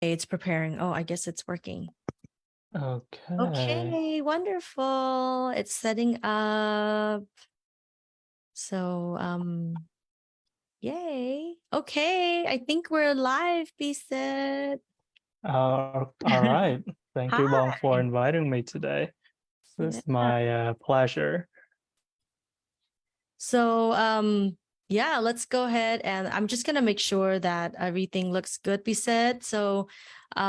It's preparing. Oh, I guess it's working. Okay. Okay, wonderful. It's setting up. So, yay. Okay, I think we're live, Pisith. All right. Thank you, Bong, for Hi. inviting me today. This Yeah. is my pleasure. So, yeah, let's go ahead and I'm just gonna make sure that everything looks good, Pisith. So, ข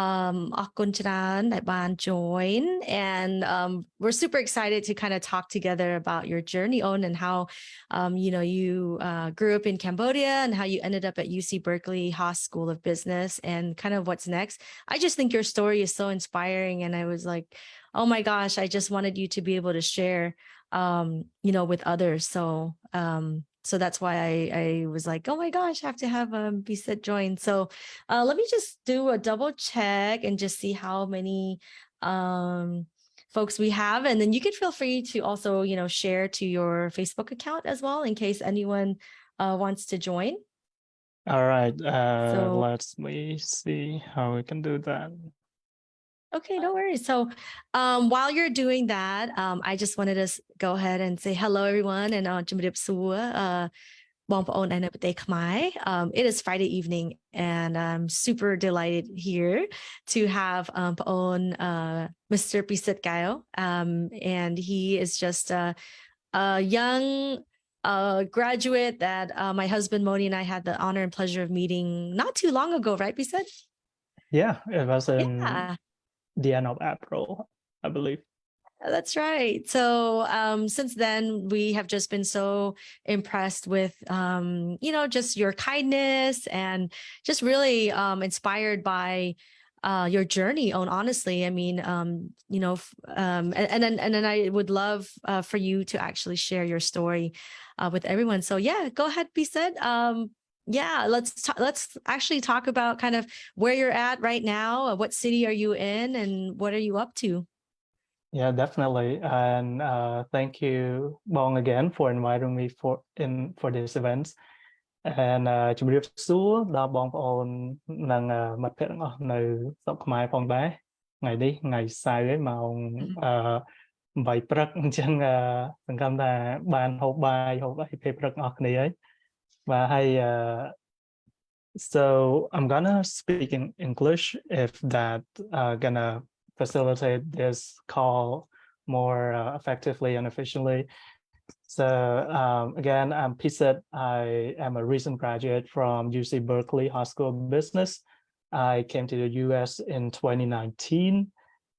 อบคุณ ច្រើន ដែលបាន join and we're super excited to kind of talk together about your journey on and how you grew up in Cambodia and how you ended up at UC Berkeley Haas School of Business and kind of what's next. I just think your story is so inspiring and I was like, oh my gosh, I just wanted you to be able to share with others. So that's why I was like, oh my gosh, I have to have Bisette join. So let me just do a double check and just see how many folks we have. And then you could feel free to also, share to your Facebook account as well in case anyone wants to join. All right. So Let me see how we can do that. okay, no worries. So while you're doing that, I just wanted to go ahead and say hello, everyone, and បងប្អូនដែលនៅប្រទេសខ្មែរ it is Friday evening and I'm super delighted here to have បងប្អូន Mr. Pisith Gayo and he is just a young graduate that my husband Modi and I had the honor and pleasure of meeting not too long ago, right, Pisith? Yeah, it was in Yeah. the end of April, I believe. That's right. So since then, we have just been so impressed with, just your kindness and just really inspired by your journey on honestly. I mean, and then I would love for you to actually share your story with everyone. So yeah, go ahead, Bisette. Yeah, let's actually talk about kind of where you're at right now. What city are you in, and what are you up to? Yeah, definitely. And thank you, Bong, again for inviting me for this event. And ជំរាបសួរដល់បងប្អូននិងមិត្តភ័ក្តិទាំងអស់នៅស្រុកខ្មែរផងដែរថ្ងៃនេះថ្ងៃសៅរ៍ឯងម៉ោង8ព្រឹកអញ្ចឹងសង្ឃឹមថាបានហូបបាយហូបអីពេលព្រឹកអស់គ្នាហើយបាទហើយ so I'm gonna speak in English if that gonna facilitate this call more effectively and efficiently. So again, I'm Pisith. I am a recent graduate from UC Berkeley Haas School of Business. I came to the US in 2019.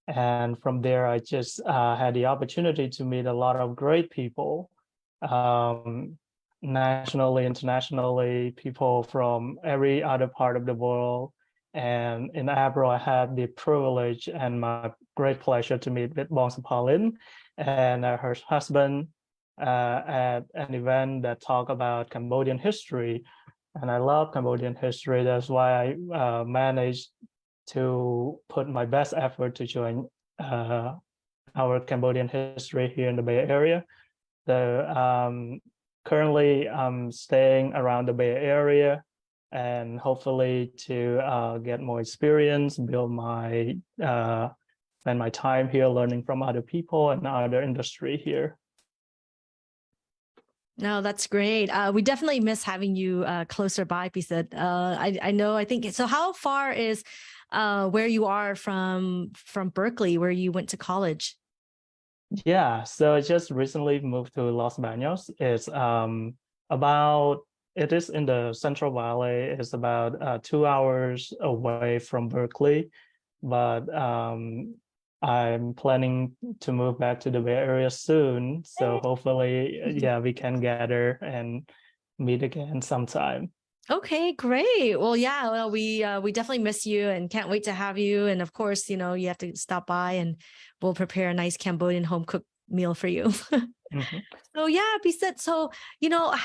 And from there, I just had the opportunity to meet a lot of great people, nationally, internationally, people from every other part of the world. And in April, I had the privilege and my great pleasure to meet with Bong Sapalin and her husband at an event that talked about Cambodian history. And I love Cambodian history. That's why I managed to put my best effort to join our Cambodian history here in the Bay Area. So currently I'm staying around the Bay Area and hopefully to get more experience, spend my time here learning from other people and other industry here. No, that's great. We definitely miss having you closer by, Pisith. I know, I think so. How far is where you are from Berkeley, where you went to college? Yeah, so I just recently moved to Los Baños. It's it is in the Central Valley. It's about 2 hours away from Berkeley, but I'm planning to move back to the Bay Area soon. So hopefully, yeah, we can gather and meet again sometime. Okay, great. Well, yeah, well, we definitely miss you and can't wait to have you. And of course, you have to stop by and we'll prepare a nice Cambodian home cooked meal for you. Mhm. So yeah, Bisette. So,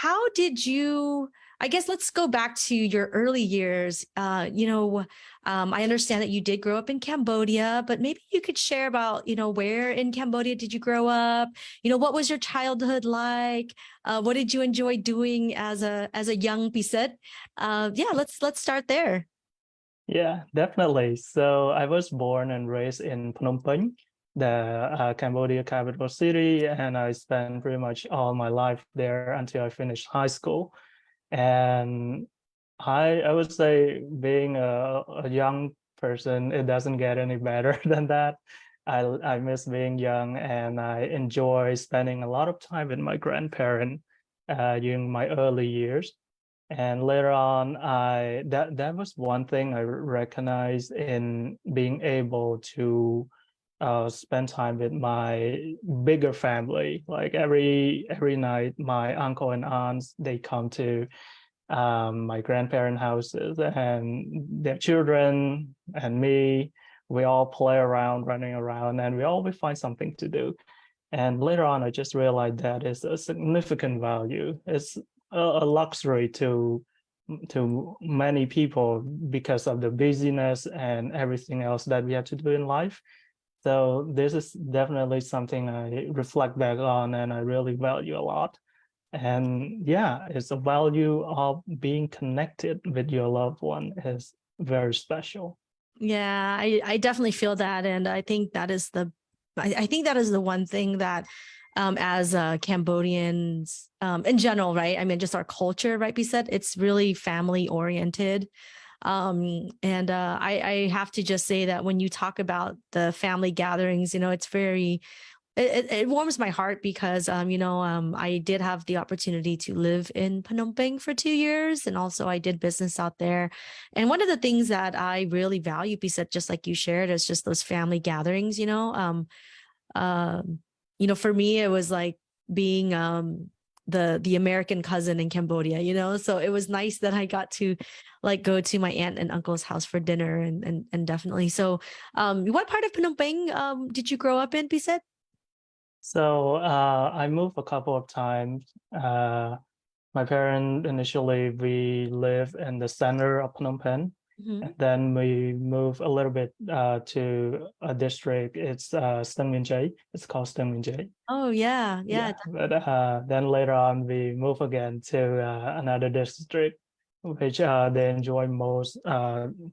how did you, I guess let's go back to your early years. I understand that you did grow up in Cambodia, but maybe you could share about, where in Cambodia did you grow up? What was your childhood like? What did you enjoy doing as a young Bisette? Yeah, let's start there. Yeah, definitely. So I was born and raised in Phnom Penh, the Cambodia capital city, and I spent pretty much all my life there until I finished high school. And I would say being a young person, it doesn't get any better than that. I miss being young, and I enjoy spending a lot of time with my grandparent during my early years. And later on, that was one thing I recognized in being able to spend time with my bigger family. Like every night, my uncle and aunts, they come to my grandparent houses, and their children and me, we all play around, running around, and we always find something to do. And later on, I just realized that is a significant value. It's a luxury to many people because of the busyness and everything else that we have to do in life. So this is definitely something I reflect back on and I really value a lot. And yeah, it's a value of being connected with your loved one is very special. Yeah, I definitely feel that. And I think that is I think that is the one thing that as Cambodians in general, right? I mean, just our culture, right? We said it's really family oriented. And I have to just say that when you talk about the family gatherings, it's very it warms my heart because I did have the opportunity to live in Phnom Penh for 2 years, and also I did business out there. And one of the things that I really value, besides just like you shared, is just those family gatherings. For me, it was like being the American cousin in Cambodia. So it was nice that I got to like go to my aunt and uncle's house for dinner, and definitely. So, what part of Phnom Penh did you grow up in, Pisith? So I moved a couple of times. My parents initially we live in the center of Phnom Penh, Mhm. and then we move a little bit to a district. It's Stung Min Jay. It's called Stung Min Jay. Oh yeah, yeah. Yeah, but then later on we move again to another district, which they enjoy most.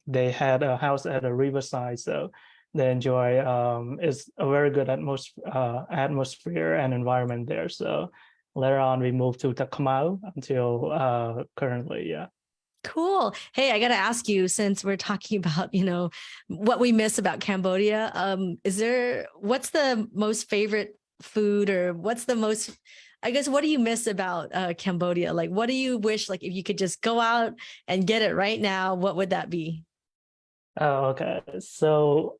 They had a house at a riverside, so they enjoy. It's a very good atmosphere and environment there. So later on we moved to Takmau until currently. Yeah. Cool. Hey, I got to ask you, since we're talking about, what we miss about Cambodia, what's the most favorite food, or I guess, what do you miss about Cambodia? Like, what do you wish, like, if you could just go out and get it right now, what would that be? Oh, okay. So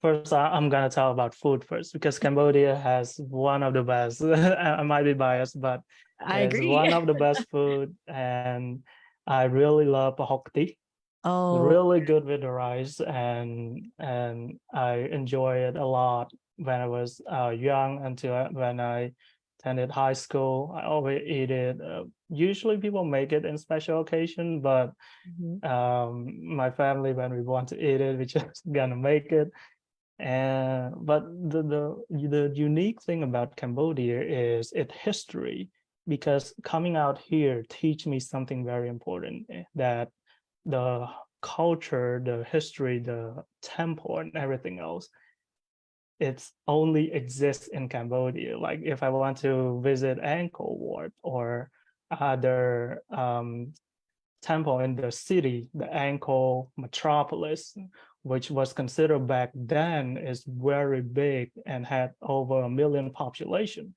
first, I'm gonna talk about food first because Cambodia has one of the best. I might be biased, but I it's agree. one of the best food, and I really love hoc ti. Oh, Really good with the rice, and I enjoy it a lot when I was young until when I attended high school. I always eat it. Usually, people make it in special occasion, but mhm. my family when we want to eat it we just gonna make it. And but the unique thing about Cambodia is its history, because coming out here teach me something very important, that the culture, the history, the temple and everything else, it's only exists in Cambodia. Like if I want to visit Angkor Wat or other temple in the city, the Angkor metropolis, which was considered back then is very big and had over 1 million population.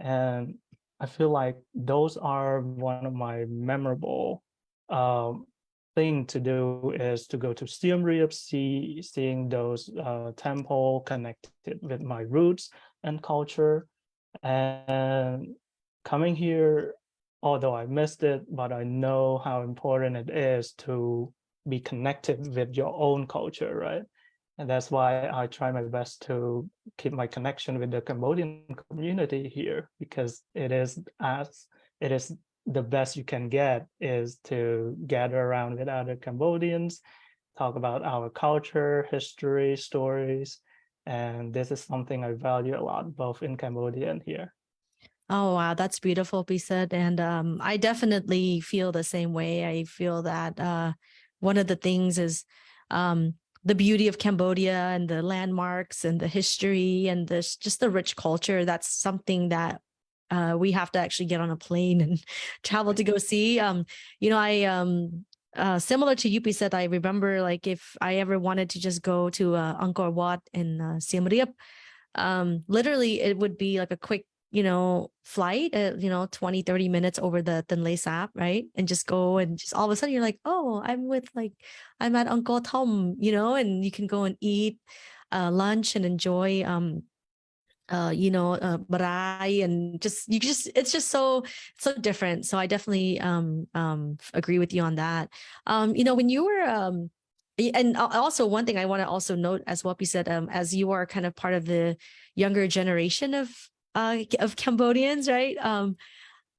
And I feel like those are one of my memorable um, thing to do is to go to Siem Reap, seeing those temple connected with my roots and culture. And coming here, although I missed it, but I know how important it is to be connected with your own culture, right? And that's why I try my best to keep my connection with the Cambodian community here, because it is the best you can get is to gather around with other Cambodians, talk about our culture, history, stories. And this is something I value a lot, both in Cambodia and here. Oh wow, that's beautiful, Bisa. And I definitely feel the same way. I feel that one of the things is the beauty of Cambodia and the landmarks and the history and just the rich culture. That's something that we have to actually get on a plane and travel to go see. Similar to Yupi said, I remember like if I ever wanted to just go to Angkor Wat in Siem Reap, literally it would be like a quick flight 20 30 minutes over the Tonle Sap, right? And just go and just all of a sudden you're like, oh, I'm at Angkor Thom, and you can go and eat lunch and enjoy barai, and it's just so different. So I definitely agree with you on that. When you were and also one thing I want to also note as Wapi said, as you are kind of part of the younger generation of Cambodians, right?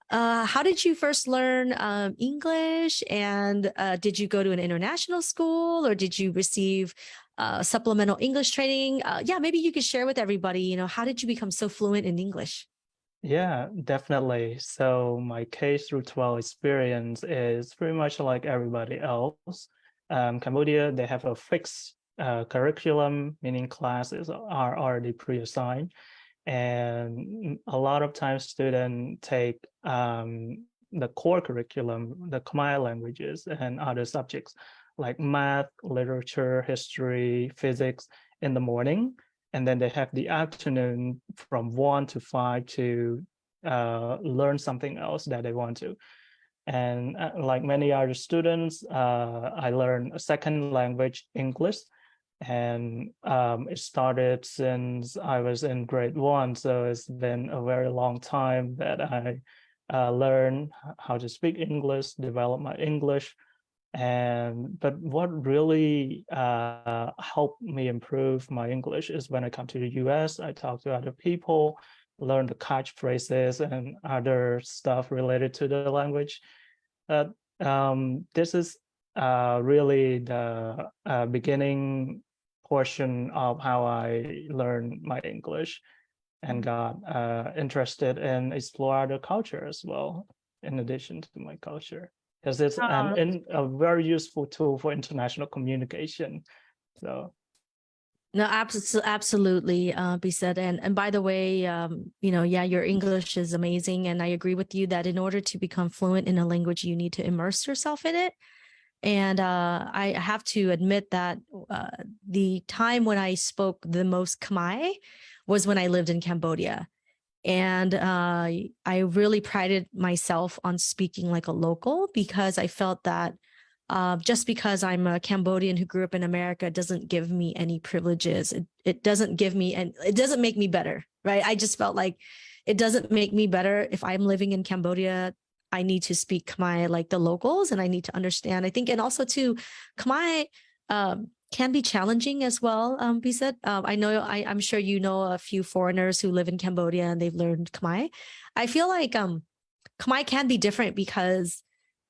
How did you first learn English, and did you go to an international school, or did you receive supplemental English training? Yeah, maybe you could share with everybody, how did you become so fluent in English? Yeah, definitely. So my K through 12 experience is pretty much like everybody else. Cambodia, they have a fixed curriculum, meaning classes are already pre-assigned. And a lot of times students take the core curriculum, the Khmer languages and other subjects like math, literature, history, physics in the morning. And then they have the afternoon from 1 to 5 to learn something else that they want to. And like many other students, I learned a second language, English, and it started since I was in grade 1. So it's been a very long time that I learned how to speak English, develop my English. But what really helped me improve my English is when I come to the US, I talk to other people, learn the catchphrases and other stuff related to the language. This is really the beginning portion of how I learned my English and got interested in explore other culture as well, in addition to my culture, because it's a very useful tool for international communication. So. No, absolutely, Bisette. And by the way, yeah, your English is amazing. And I agree with you that in order to become fluent in a language, you need to immerse yourself in it. And I have to admit that the time when I spoke the most Khmer was when I lived in Cambodia. And I really prided myself on speaking like a local, because I felt that just because I'm a Cambodian who grew up in America doesn't give me any privileges. It doesn't give me, and it doesn't make me better, right? I just felt like it doesn't make me better. If I'm living in Cambodia, I need to speak Khmer like the locals, and I need to understand. I think, and also too, Khmer can be challenging as well. Bisette, I'm sure you know a few foreigners who live in Cambodia and they've learned Khmer. I feel like Khmer can be different because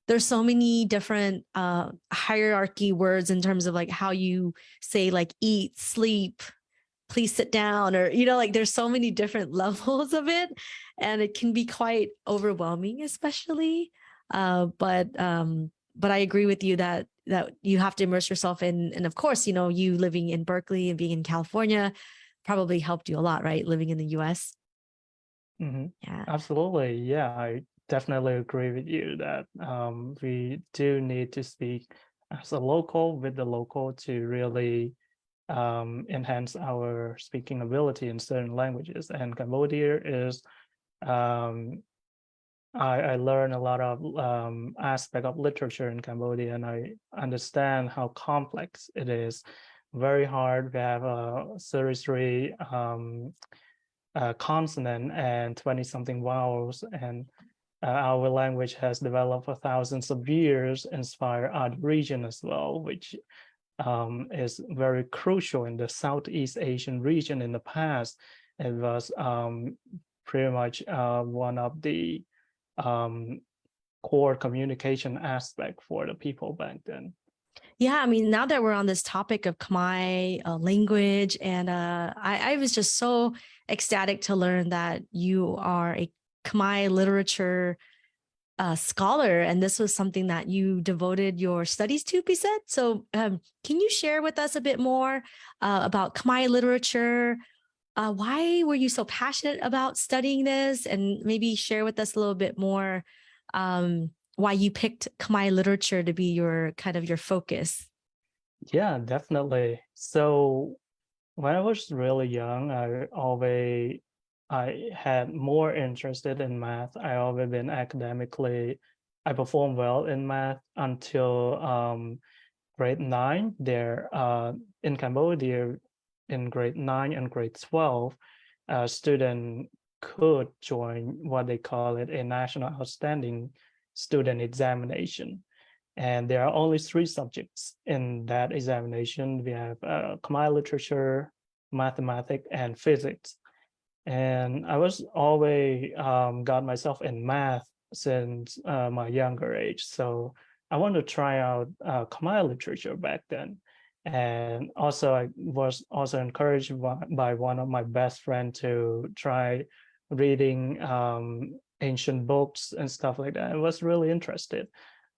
there's so many different hierarchy words in terms of like how you say like eat, sleep, please sit down, or like there's so many different levels of it, and it can be quite overwhelming, especially. But I agree with you that you have to immerse yourself in, and of course, you living in Berkeley and being in California probably helped you a lot, right? Living in the US. Mm-hmm. Yeah. Absolutely. Yeah, I definitely agree with you that we do need to speak as a local with the local to really enhance our speaking ability in certain languages. And Cambodia is, I learned a lot of aspect of literature in Cambodia, and I understand how complex it is. Very hard. We have a 33 consonant and 20 something vowels, and our language has developed for thousands of years, inspire other region as well, which is very crucial in the Southeast Asian region. In the past, it was pretty much one of the core communication aspect for the people back then. Yeah, I mean, now that we're on this topic of Khmer language, and I was just so ecstatic to learn that you are a Khmer literature scholar, and this was something that you devoted your studies to, Pisith. So can you share with us a bit more about Khmer literature? Why were you so passionate about studying this? And maybe share with us a little bit more why you picked Khmer literature to be your kind of your focus. Yeah, definitely. So when I was really young, I had more interested in math. I always been academically, I performed well in math until grade 9. There in Cambodia, in grade 9 and grade 12, a student could join what they call it a national outstanding student examination. And there are only 3 subjects in that examination. We have Khmer literature, mathematics, and physics. And I was always got myself in math since my younger age. So I wanted to try out Khmer literature back then. And also I was also encouraged by one of my best friend to try reading ancient books and stuff like that. I was really interested,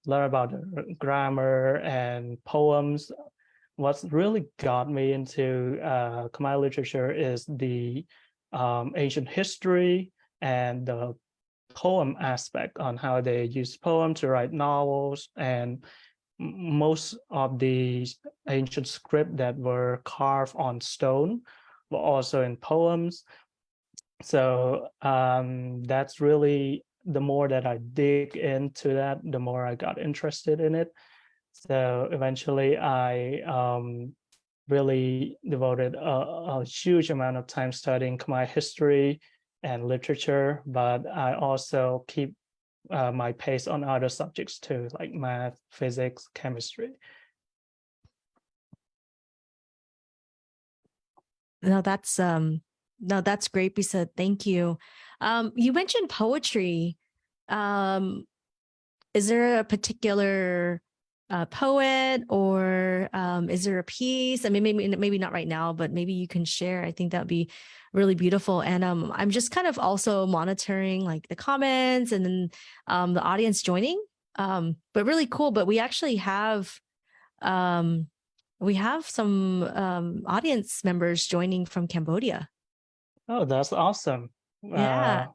learn about the grammar and poems. What's really got me into Khmer literature is the ancient history and the poem aspect on how they use poem to write novels, and most of the ancient script that were carved on stone were also in poems. So that's really, the more that I dig into that, the more I got interested in it. So eventually I really devoted a huge amount of time studying Khmer history and literature, but I also keep my pace on other subjects too, like math, physics, chemistry. No, that's great, Bisa. Thank you. You mentioned poetry. Um, is there a particular poet, or is there a piece? I mean, maybe not right now, but maybe you can share. I think that'd be really beautiful. And I'm just kind of also monitoring like the comments and then the audience joining. But really cool. But um, we have some audience members joining from Cambodia. Oh, that's awesome. Yeah.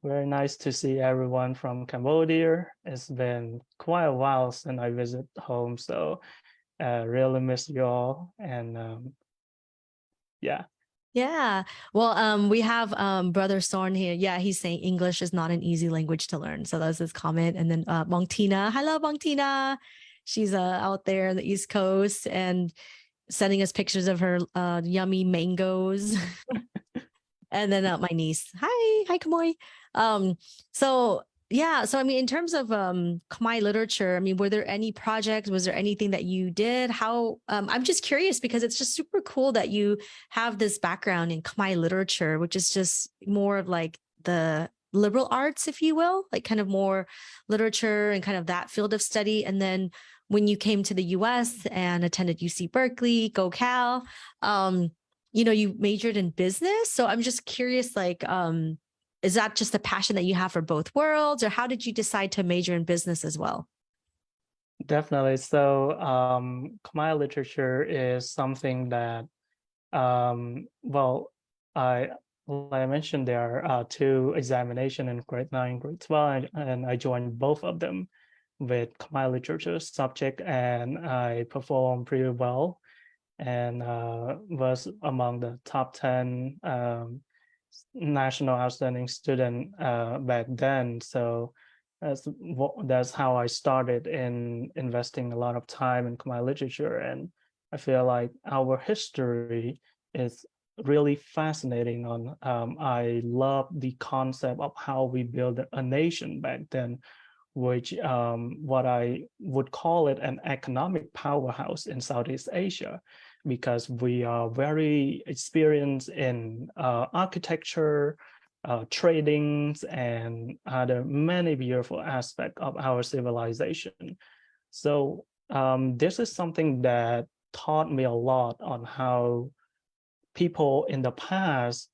Very nice to see everyone from Cambodia. It's been quite a while since I visit home, so really miss you all. And yeah. Yeah. Well, we have brother Sorn here. Yeah, he's saying English is not an easy language to learn. So that was his comment. And then Bong Tina. Hello, Bong Tina. She's out there on the East Coast and sending us pictures of her yummy mangoes. And then my niece, hi Kamoy. um so yeah, so I mean, in terms of Khmer literature, I mean, were there any projects, was there anything that you did? How I'm just curious because it's just super cool that you have this background in Khmer literature, which is just more of like the liberal arts, if you will, like kind of more literature and kind of that field of study. And then when you came to the US and attended UC Berkeley, go Cal, um you majored in business. So I'm just curious, like, is that just a passion that you have for both worlds, or how did you decide to major in business as well? Definitely. So Khmer literature is something that, well, I like I mentioned, there are 2 examinations in grade 9, grade 12, and I joined both of them with Khmer literature subject, and I performed pretty well and was among the top 10 national outstanding student back then. So that's how I started in investing a lot of time in Khmer literature. And I feel like our history is really fascinating. I love the concept of how we built a nation back then, which what I would call it an economic powerhouse in Southeast Asia, because we are very experienced in architecture, tradings, and other many beautiful aspects of our civilization. So this is something that taught me a lot on how people in the past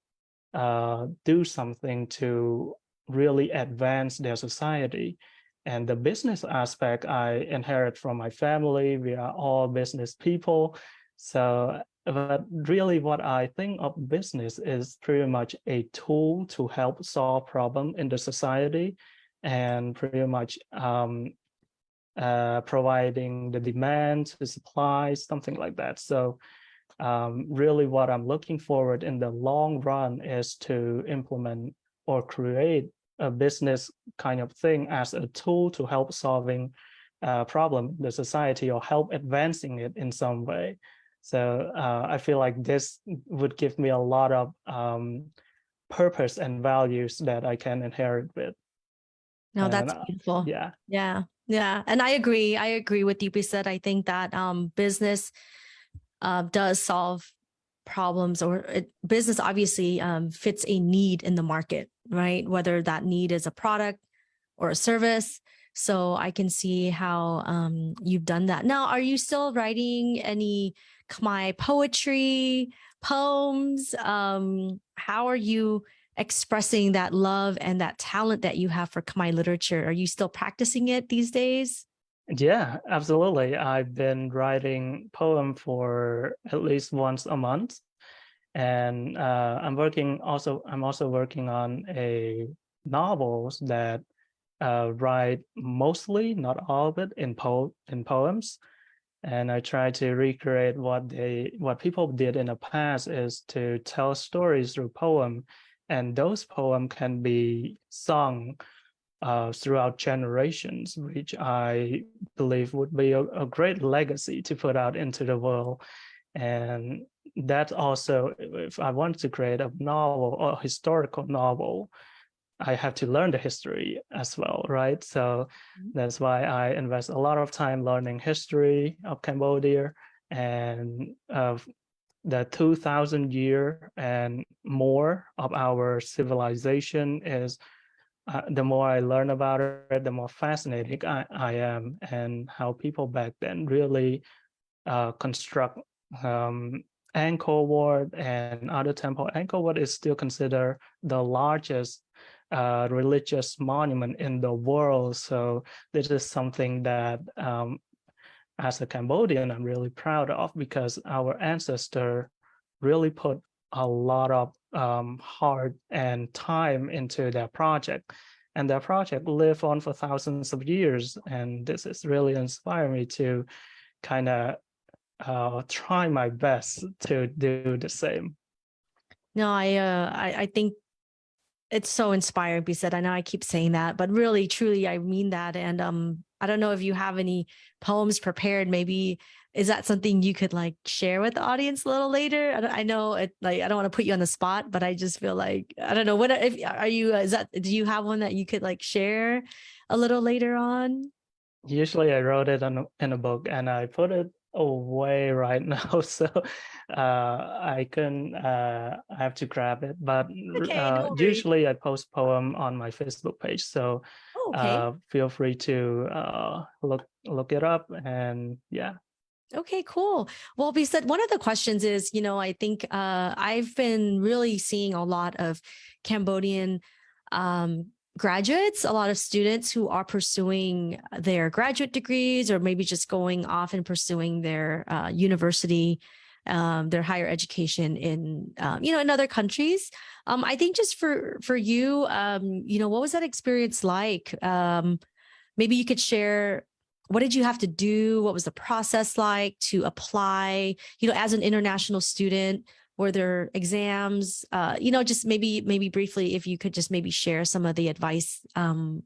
do something to really advance their society. And the business aspect I inherit from my family. We are all business people. So, but really what I think of business is pretty much a tool to help solve problem in the society, and pretty much providing the demand, the supply, something like that. So really what I'm looking forward in the long run is to implement or create a business kind of thing as a tool to help solving problem the society, or help advancing it in some way. So I feel like this would give me a lot of purpose and values that I can inherit with. No, And that's beautiful. yeah. Yeah. Yeah. And I agree. I agree with you, said. I think that business does solve problems, or business obviously fits a need in the market, right? Whether that need is a product or a service. So I can see how you've done that. Now, are you still writing any Khmer poetry, poems? How are you expressing that love and that talent that you have for Khmer literature? Are you still practicing it these days? Yeah, absolutely. I've been writing poem for at least once a month, and I'm also working on a novels that write mostly, not all of it, in poems. And I try to recreate what people did in the past, is to tell stories through poem, and those poems can be sung throughout generations, which I believe would be a great legacy to put out into the world. And that also, if I want to create a novel or a historical novel, I have to learn the history as well, right? So that's why I invest a lot of time learning history of Cambodia, and of the 2000 year and more of our civilization. Is the more I learn about it, the more fascinated I am, and how people back then really construct Angkor Wat and other temple. Angkor Wat is still considered the largest religious monument in the world. So this is something that, as a Cambodian, I'm really proud of, because our ancestor really put a lot of heart and time into their project. And their project lived on for thousands of years. And this is really inspiring me to kind of try my best to do the same. No, I think it's so inspiring, Pisith. I know I keep saying that, but really, truly, I mean that. And I don't know if you have any poems prepared. Maybe is that something you could like share with the audience a little later? I know it. Like I don't want to put you on the spot, but I just feel like I don't know. What if are you? Is that? Do you have one that you could like share a little later on? Usually I wrote it in a book, and I put it away right now. So I can I have to grab it. But Okay, no worries. usually I post poem on my Facebook page. So Oh, okay. feel free to look it up, and yeah. Okay, cool. Well, we said one of the questions is, I think I've been really seeing a lot of Cambodian graduates, a lot of students who are pursuing their graduate degrees, or maybe just going off and pursuing their university, their higher education in, in other countries. I think just for you, what was that experience like? Maybe you could share, what did you have to do? What was the process like to apply, as an international student? Were there exams? Just maybe briefly, if you could just maybe share some of the advice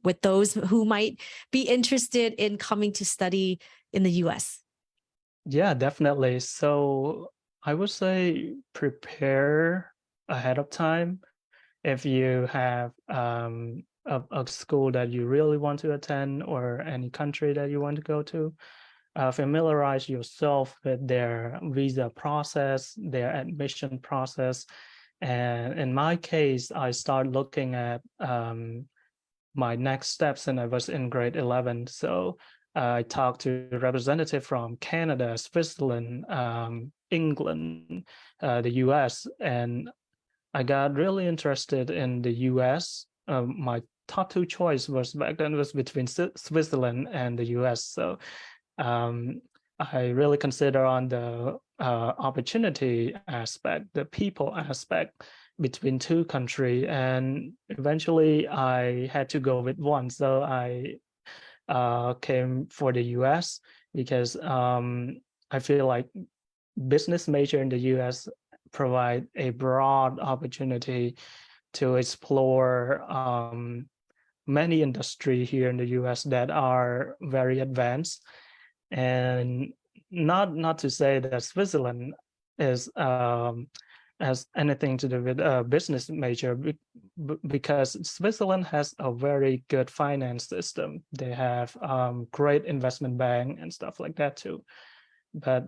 with those who might be interested in coming to study in the US. Yeah, definitely. So I would say prepare ahead of time. If you have a school that you really want to attend, or any country that you want to go to, familiarize yourself with their visa process, their admission process. And in my case, I started looking at my next steps, and I was in grade 11. So I talked to a representative from Canada, Switzerland, England, the US, and I got really interested in the US. My top two choice was back then was between Switzerland and the US. So I really consider on the opportunity aspect, the people aspect between two countries, and eventually I had to go with one. So I came for the US because I feel like business major in the US provide a broad opportunity to explore many industry here in the US that are very advanced. And not to say that Switzerland is has anything to do with a business major, because Switzerland has a very good finance system. They have great investment bank and stuff like that too. But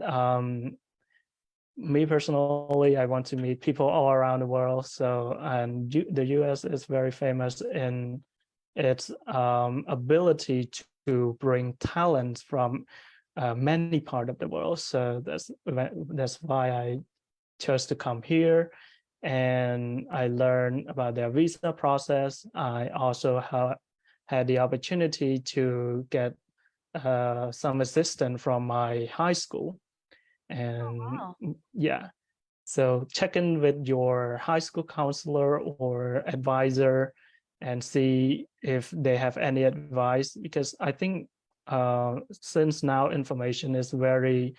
me personally, I want to meet people all around the world. So, and the US is very famous in its ability to bring talents from many parts of the world. So that's why I chose to come here, and I learned about their visa process. I also had the opportunity to get some assistance from my high school. And Wow. yeah, so check in with your high school counselor or advisor and see if they have any advice, because I think since now information is very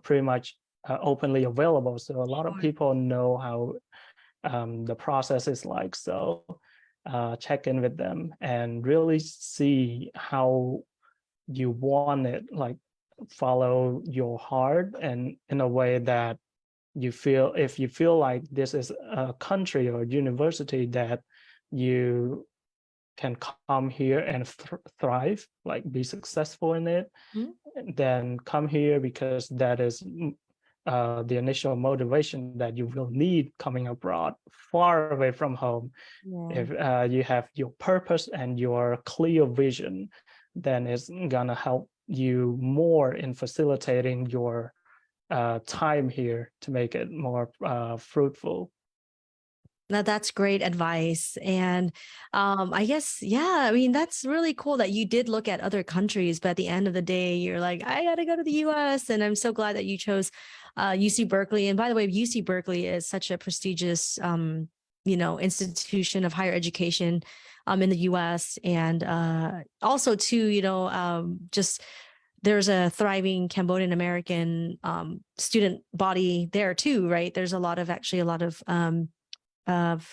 pretty much openly available, so a lot of Sure. people know how the process is like. So check in with them and really see how you want it, like follow your heart, and in a way that you feel, if you feel like this is a country or university that you can come here and thrive, like be successful in it, Mhm. then come here, because that is the initial motivation that you will need coming abroad, far away from home. Yeah. If you have your purpose and your clear vision, then it's gonna help you more in facilitating your time here to make it more fruitful. Now that's great advice. And I guess, yeah, I mean, that's really cool that you did look at other countries, but at the end of the day, you're like, I got to go to the US. And I'm so glad that you chose UC Berkeley. And by the way, UC Berkeley is such a prestigious, institution of higher education in the US. And also, too, just there's a thriving Cambodian American student body there, too, right? There's actually a lot of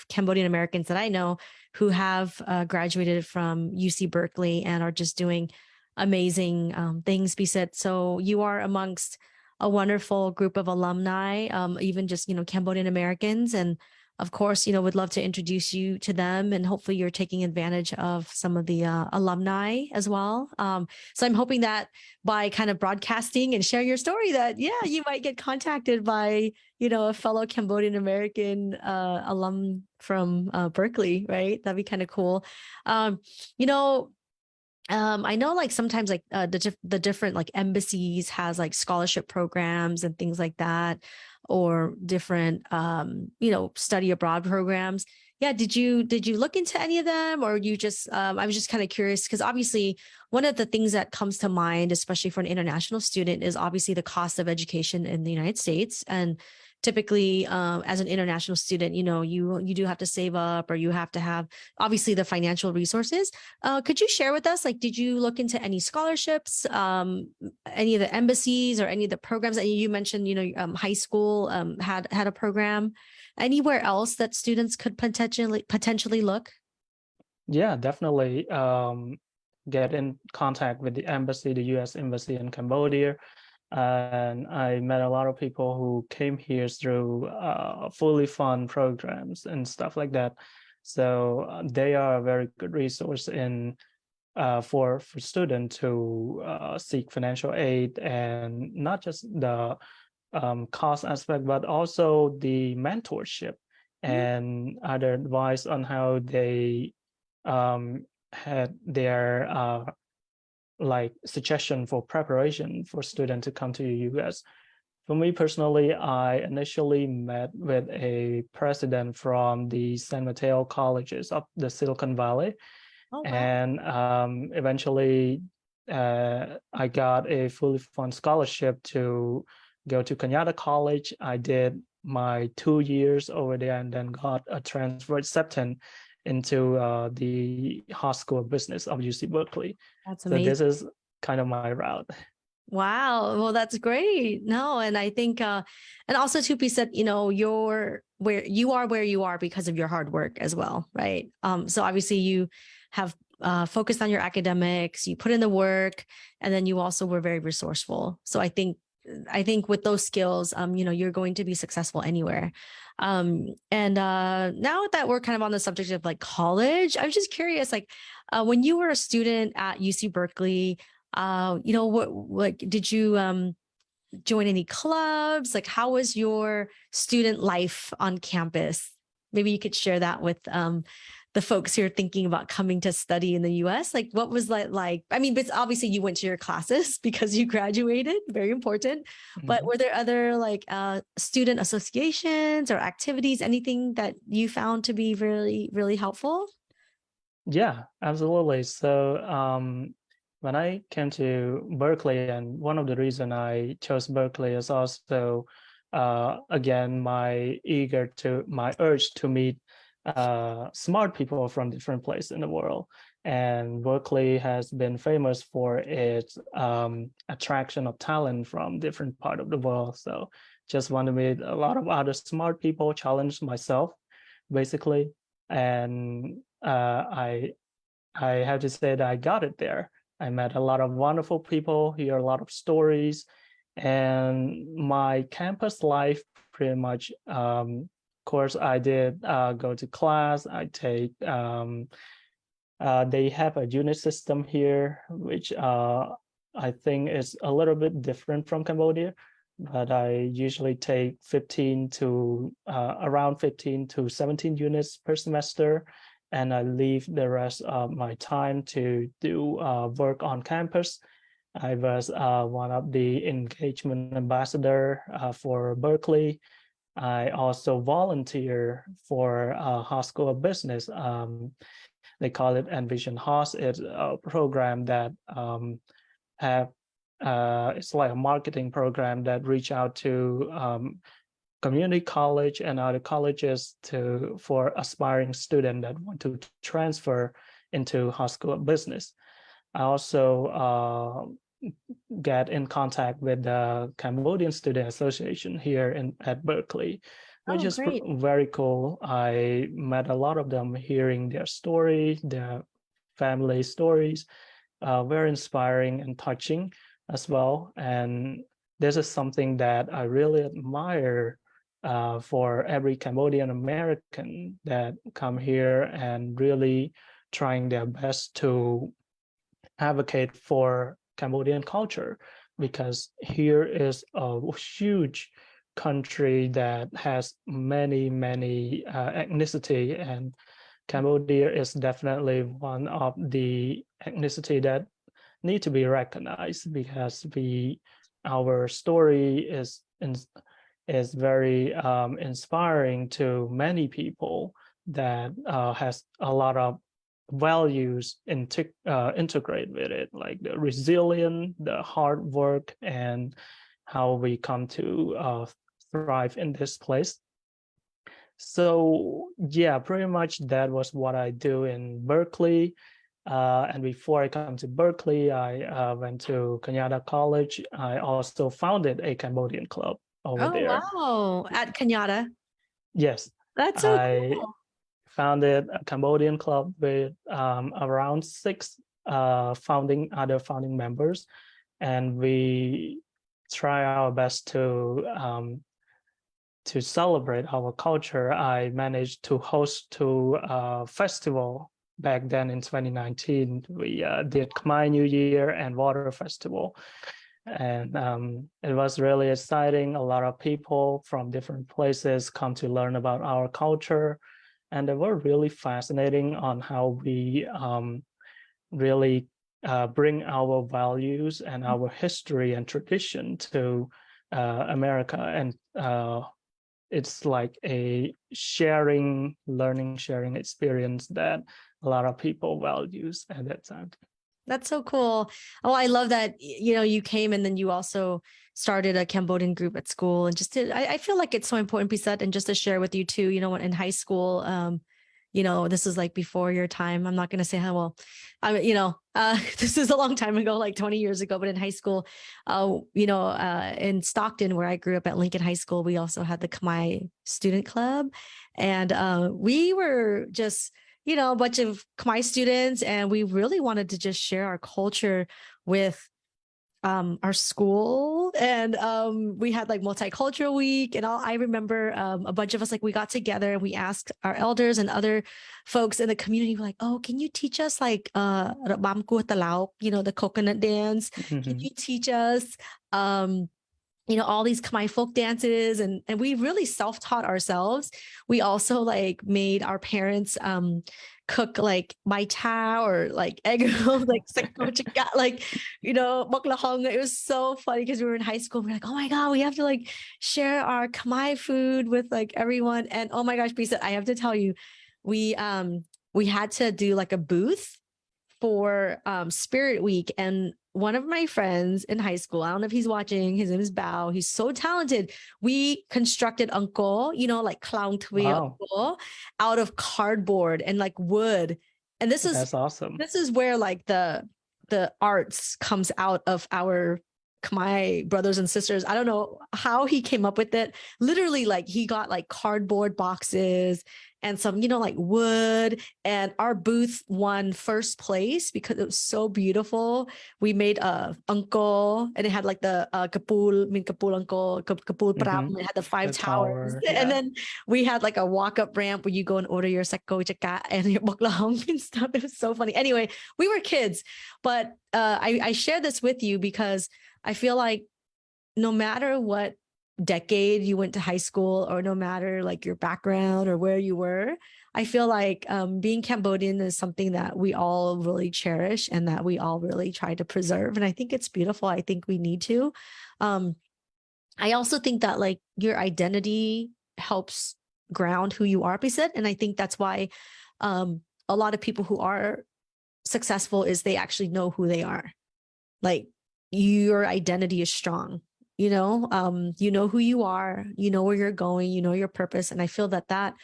Cambodian Americans that I know who have graduated from UC Berkeley and are just doing amazing things. Pisith. So you are amongst a wonderful group of alumni, even just Cambodian Americans, and of course, would love to introduce you to them, and hopefully you're taking advantage of some of the alumni as well. So I'm hoping that by kind of broadcasting and sharing your story, that you might get contacted by a fellow Cambodian American alum from Berkeley, right? That'd be kind of cool. Um, you know, I know like sometimes like the different like embassies has like scholarship programs and things like that, or different study abroad programs. Yeah, did you look into any of them, or you just I was just kind of curious, because obviously one of the things that comes to mind, especially for an international student, is obviously the cost of education in the United States. And typically as an international student, you do have to save up, or you have to have obviously the financial resources. Could you share with us, like, did you look into any scholarships, any of the embassies, or any of the programs that you mentioned? High school had a program. Anywhere else that students could potentially look? Yeah, definitely get in contact with the embassy, the US embassy in Cambodia. And I met a lot of people who came here through fully fund programs and stuff like that. So they are a very good resource in for students to seek financial aid, and not just the cost aspect, but also the mentorship Mhm. and other advice on how they had their like suggestion for preparation for students to come to the US. For me personally, I initially met with a president from the San Mateo colleges of the Silicon Valley, Oh, wow. and eventually I got a fully funded scholarship to go to Kenyatta College. I did my 2 years over there and then got a transfer acceptance into the High School of Business of UC Berkeley. That's So amazing. this is kind of my route. Wow. Well, that's great. No, and I think and also too, Pisith, you're where you are because of your hard work as well, right? So obviously you have focused on your academics, you put in the work, and then you also were very resourceful. So I think with those skills, you're going to be successful anywhere. And now that we're kind of on the subject of like college, I was just curious, like when you were a student at UC Berkeley, what like did you join any clubs? Like how was your student life on campus? Maybe you could share that with the folks who are thinking about coming to study in the US. Like what was that like? I mean, but obviously you went to your classes because you graduated, very important. But Mhm. were there other like student associations or activities, anything that you found to be really, really helpful? Yeah, absolutely. So when I came to Berkeley, and one of the reason I chose Berkeley is also again my urge to meet smart people from different places in the world. And Berkeley has been famous for its attraction of talent from different part of the world. So just want to meet a lot of other smart people, challenge myself, basically. And I have to say that I got it there. I met a lot of wonderful people, hear a lot of stories, and my campus life pretty much. Of course, I did go to class. I take. They have a unit system here, which I think is a little bit different from Cambodia. But I usually take 15 to around 15 to 17 units per semester, and I leave the rest of my time to do work on campus. I was one of the engagement ambassador for Berkeley. I also volunteer for High School of Business. They call it Envision House. It's a program that have it's like a marketing program that reach out to community college and other colleges for aspiring students that want to transfer into High School of Business. I also get in contact with the Cambodian Student Association here at Berkeley, which Oh, is great. very cool. I met a lot of them, hearing their story, their family stories, very inspiring and touching as well. And this is something that I really admire for every Cambodian American that come here and really trying their best to advocate for Cambodian culture, because here is a huge country that has many ethnicity, and Cambodia is definitely one of the ethnicity that need to be recognized, because our story is very inspiring to many people that has a lot of values integrate with it, like the resilience, the hard work, and how we come to thrive in this place. So yeah, pretty much that was what I do in Berkeley. And before I come to Berkeley, I went to Kenyatta College. I also founded a Cambodian club over Oh, there. wow. At Kenyatta. Yes, That's so I cool. founded a Cambodian club with around six other founding members, and we try our best to celebrate our culture. I managed to host to a festival back then in 2019. We did Khmer New Year and Water Festival, and it was really exciting. A lot of people from different places come to learn about our culture, and they were really fascinating on how we really bring our values and our history and tradition to America, and it's like a learning sharing experience that a lot of people values at that time. That's so cool. Oh, I love that, you came and then you also started a Cambodian group at school and I feel like it's so important, Pisith, and just to share with you too, when in high school, this is like before your time. I'm not going to say how well, this is a long time ago, like 20 years ago, but in high school, in Stockton, where I grew up at Lincoln High School, we also had the Khmer Student Club. And we were just, a bunch of Khmer students, and we really wanted to just share our culture with our school. And we had like multicultural week and all. I remember a bunch of us, like, we got together and we asked our elders and other folks in the community, like, oh, can you teach us like Rabam Kuah Talao, the coconut dance? Can you teach us all these Khmer folk dances? And we really self-taught ourselves. We also like made our parents cook like mai ta or like egg rolls, like baklahong. It was so funny because we were in high school. We're like, oh my God, we have to like share our Khmer food with like everyone. And oh my gosh, Pisith, I have to tell you, we had to do like a booth for Spirit Week. And one of my friends in high school, I don't know if he's watching, his name is Bao. He's so talented. We constructed uncle, like clown tui uncle out of cardboard and like wood. And that's awesome. This is where like the arts comes out of our Khmer brothers and sisters. I don't know how he came up with it. Literally, like he got like cardboard boxes and some, like wood, and our booth won first place because it was so beautiful. We made a uncle, and it had like the kapul uncle, kapul pram. It had the five towers. Yeah. And then we had like a walk-up ramp where you go and order your sako chaka and your baklahong and stuff. It was so funny. Anyway, we were kids, but I share this with you because I feel like no matter what decade you went to high school, or no matter like your background or where you were, I feel like being Cambodian is something that we all really cherish and that we all really try to preserve. And I think it's beautiful. I think we need to. I also think that like your identity helps ground who you are, Pisith. And I think that's why a lot of people who are successful is they actually know who they are. Like your identity is strong. You know who you are, you know where you're going, you know your purpose. And I feel that that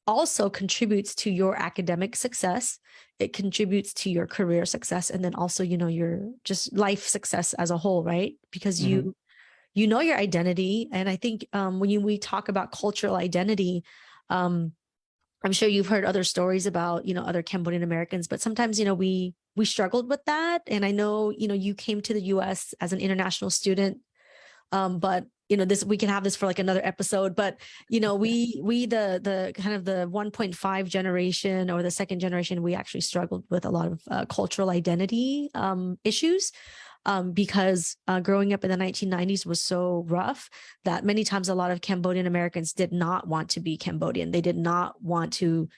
also contributes to your academic success. It contributes to your career success. And then also, your just life success as a whole, right? Because you know your identity. And I think when we talk about cultural identity, I'm sure you've heard other stories about, other Cambodian Americans, but sometimes, we struggled with that. And I know, you came to the US as an international student. But we can have this for like another episode, but we the kind of the 1.5 generation or the second generation, we actually struggled with a lot of cultural identity issues because growing up in the 1990s was so rough that many times a lot of Cambodian Americans did not want to be Cambodian. They did not want to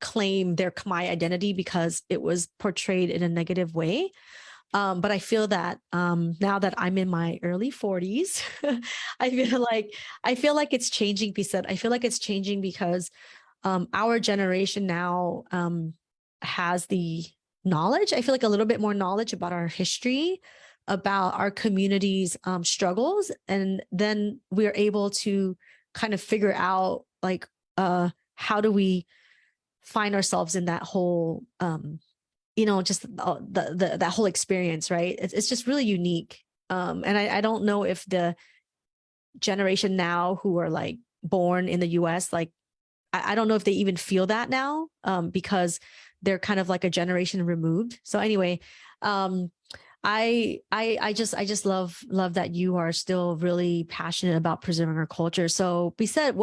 claim their Khmer identity because it was portrayed in a negative way. But I feel that now that I'm in my early 40s, I feel like it's changing, Pisith. I feel like it's changing because our generation now has the knowledge. I feel like a little bit more knowledge about our history, about our community's struggles. And then we're able to kind of figure out like how do we find ourselves in that whole just that whole experience, right? It's just really unique. And I don't know if the generation now who are like born in the US, like, I don't know if they even feel that now because they're kind of like a generation removed. So anyway, I just love that you are still really passionate about preserving our culture. So Pisith,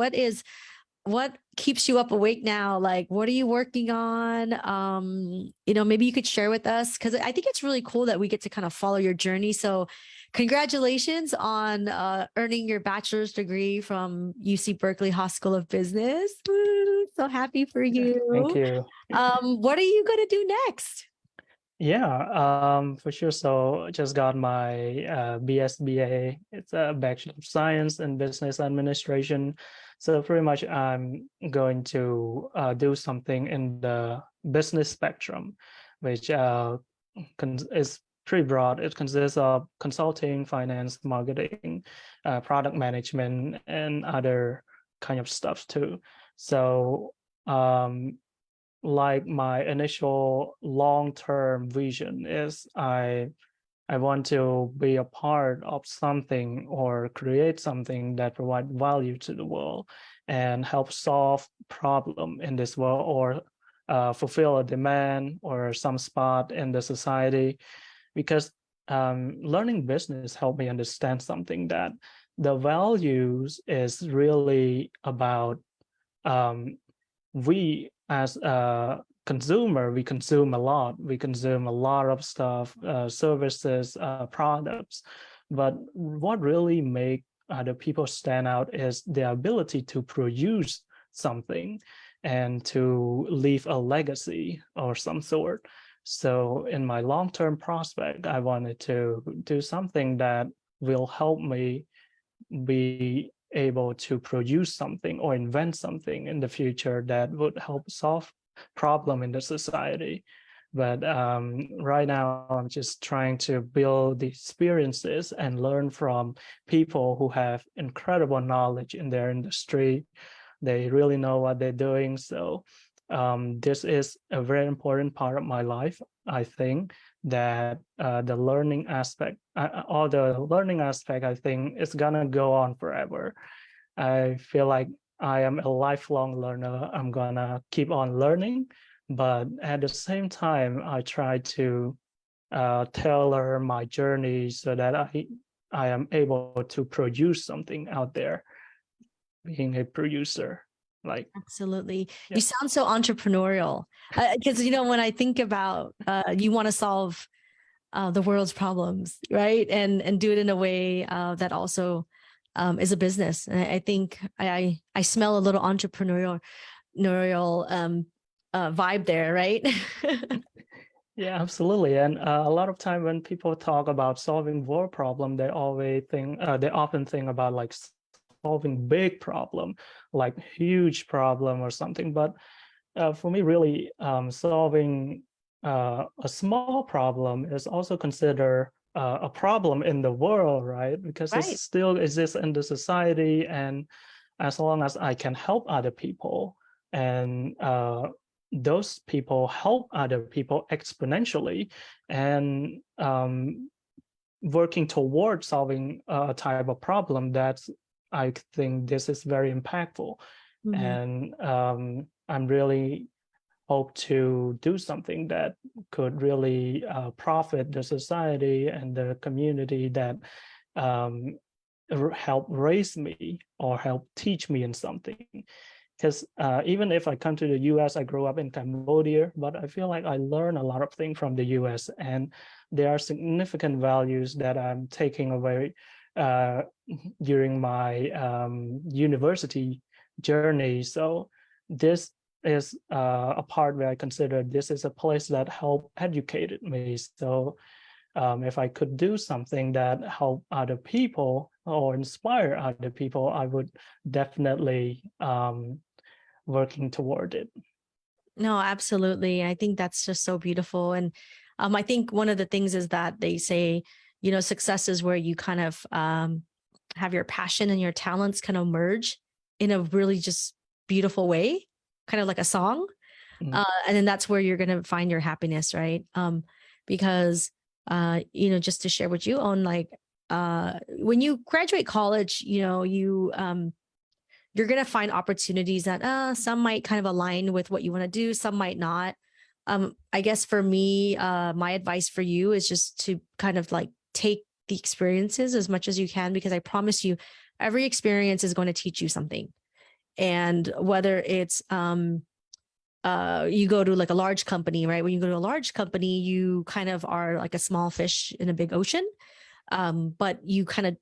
what keeps you up awake now? Like, what are you working on? Maybe you could share with us, because I think it's really cool that we get to kind of follow your journey. So congratulations on earning your bachelor's degree from UC Berkeley School of Business. Woo, so happy for you. Thank you. What are you going to do next? Yeah, for sure. So just got my BSBA. It's a Bachelor of Science in Business Administration. So pretty much I'm going to do something in the business spectrum, which is pretty broad. It consists of consulting, finance, marketing, product management, and other kind of stuff too. So um, like my initial long-term vision is I want to be a part of something or create something that provide value to the world and help solve problem in this world or fulfill a demand or some spot in the society because learning business helped me understand something that the values is really about um, we as a consumer, we consume a lot. We consume a lot of stuff, services, products. But what really make other people stand out is the ability to produce something and to leave a legacy or some sort. So in my long-term prospect, I wanted to do something that will help me be able to produce something or invent something in the future that would help solve problem in the society. But right now, I'm just trying to build the experiences and learn from people who have incredible knowledge in their industry. They really know what they're doing. So this is a very important part of my life, I think, that the learning aspect, all the learning aspect, I think is gonna go on forever. I feel like I am a lifelong learner. I'm gonna keep on learning, but at the same time, I try to tailor my journey so that I am able to produce something out there, being a producer. Like, Absolutely. yeah. You sound so entrepreneurial because, when I think about you want to solve the world's problems, right? And do it in a way that also is a business. And I think I smell a little entrepreneurial vibe there, right? Yeah, absolutely. And a lot of time when people talk about solving world problem, they often think about like solving big problem, like huge problem or something. But for me, really, solving a small problem is also considered a problem in the world, right? Because it Right. still exists in the society, and as long as I can help other people and those people help other people exponentially and working towards solving a type of problem that's I think this is very impactful. Mhm. And I'm really hope to do something that could really profit the society and the community that um, help raise me or help teach me in something. Because even if I come to the US, I grew up in Cambodia, but I feel like I learn a lot of things from the US, and there are significant values that I'm taking away uh, during my university journey. So this is a part where I consider this is a place that helped educated me. So if I could do something that help other people or inspire other people, I would definitely working toward it. No, absolutely. I think that's just so beautiful. And I think one of the things is that they say, success is where you kind of have your passion and your talents kind of merge in a really just beautiful way, kind of like a song. Mm. And then that's where you're going to find your happiness, right? Because, just to share what you own, like when you graduate college, you're going to find opportunities that some might kind of align with what you want to do, some might not. I guess for me, my advice for you is just to kind of like take the experiences as much as you can, because I promise you, every experience is going to teach you something. And whether it's you go to like a large company, right? When you go to a large company, you kind of are like a small fish in a big ocean. But you kind of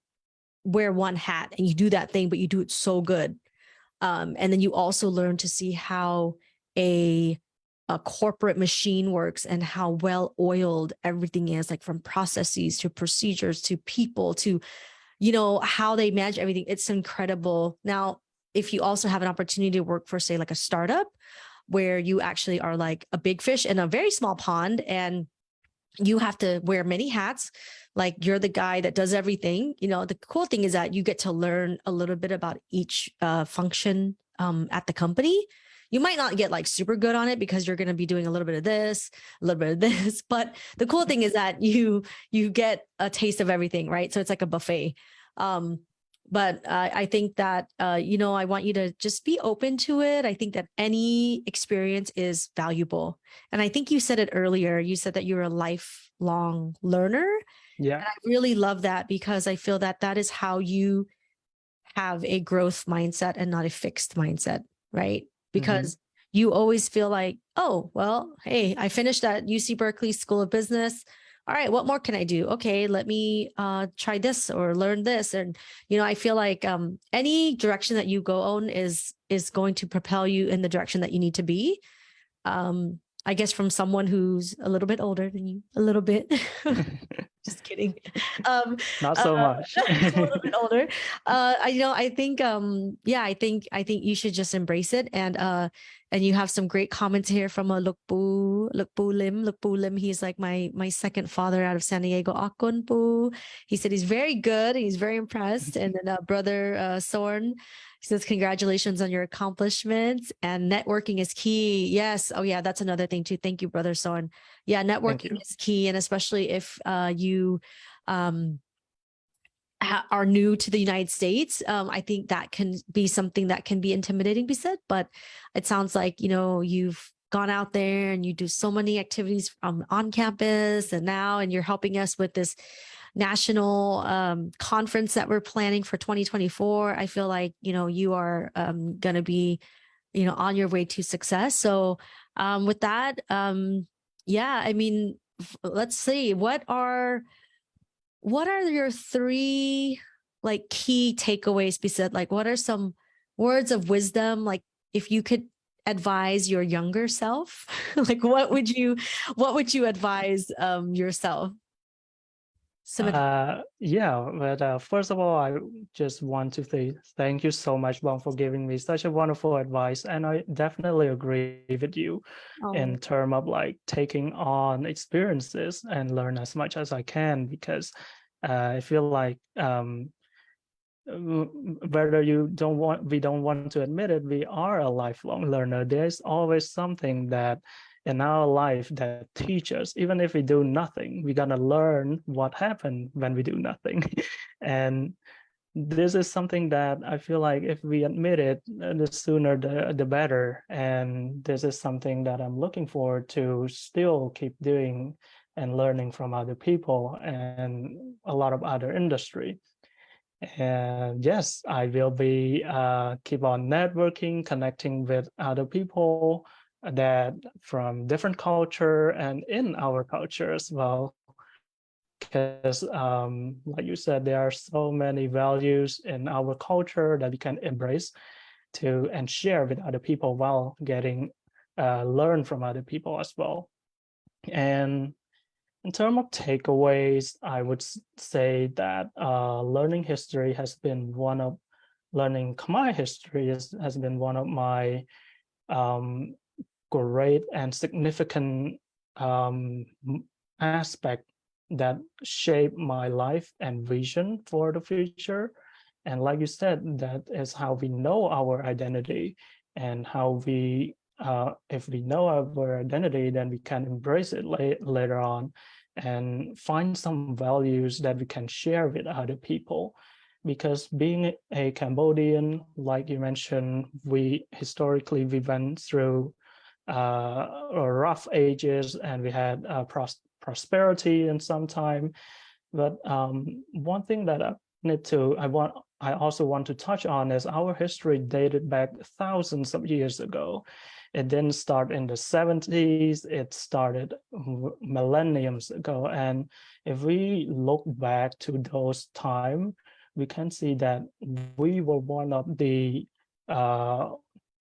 wear one hat and you do that thing, but you do it so good. And then you also learn to see how a a corporate machine works and how well oiled everything is, like from processes to procedures to people to, how they manage everything. It's incredible. Now, if you also have an opportunity to work for, say, like a startup where you actually are like a big fish in a very small pond and you have to wear many hats, like you're the guy that does everything. The cool thing is that you get to learn a little bit about each function at the company. You might not get like super good on it because you're going to be doing a little bit of this, a little bit of this, but the cool thing is that you get a taste of everything, right? So it's like a buffet. But I think that, I want you to just be open to it. I think that any experience is valuable. And I think you said it earlier. You said that you're a lifelong learner. Yeah. And I really love that because I feel that that is how you have a growth mindset and not a fixed mindset, right? Because you always feel like, oh, well, hey, I finished at UC Berkeley School of Business. All right, what more can I do? Okay, let me try this or learn this. And, I feel like any direction that you go on is going to propel you in the direction that you need to be. I guess from someone who's a little bit older than you, a little bit. Just kidding. Not so much. A little bit older. I think, I think you should just embrace it. And you have some great comments here from a Lukpu Lim. He's like my second father out of San Diego. Akon Po. He said he's very good. He's very impressed. And then brother Sorn, he says, congratulations on your accomplishments, and networking is key. Yes. Oh yeah. That's another thing too. Thank you, brother Sorn. Yeah. Networking is key. And especially if you are new to the United States, I think that can be something that can be intimidating, Pisith, but it sounds like, you've gone out there and you do so many activities on campus and you're helping us with this national conference that we're planning for 2024. I feel like, you are going to be, on your way to success. So with that, I mean, let's see, what are your three like key takeaways? Pisith, like what are some words of wisdom? Like if you could advise your younger self, like what would you advise yourself? But first of all, I just want to say thank you so much, Bong, for giving me such a wonderful advice. And I definitely agree with you in terms of like taking on experiences and learn as much as I can, because I feel like whether we don't want to admit it, we are a lifelong learner. There's always something that in our life that teaches, even if we do nothing, we're gonna learn what happened when we do nothing. And this is something that I feel like if we admit it, the sooner the better. And this is something that I'm looking forward to still keep doing and learning from other people and a lot of other industry. And yes, I will be keep on networking, connecting with other people that from different culture and in our culture as well. Because like you said, there are so many values in our culture that we can embrace to and share with other people while getting learn from other people as well. And in terms of takeaways, I would say that learning history has been learning Khmer history has been one of my great and significant aspect that shape my life and vision for the future. And like you said, that is how we know our identity and how we if we know our identity, then we can embrace it later on and find some values that we can share with other people. Because being a Cambodian, like you mentioned, we historically we went through rough ages and we had prosperity in some time. But one thing that I also want to touch on is our history dated back thousands of years ago. It didn't start in the 70s, it started millenniums ago. And if we look back to those times, we can see that we were one of the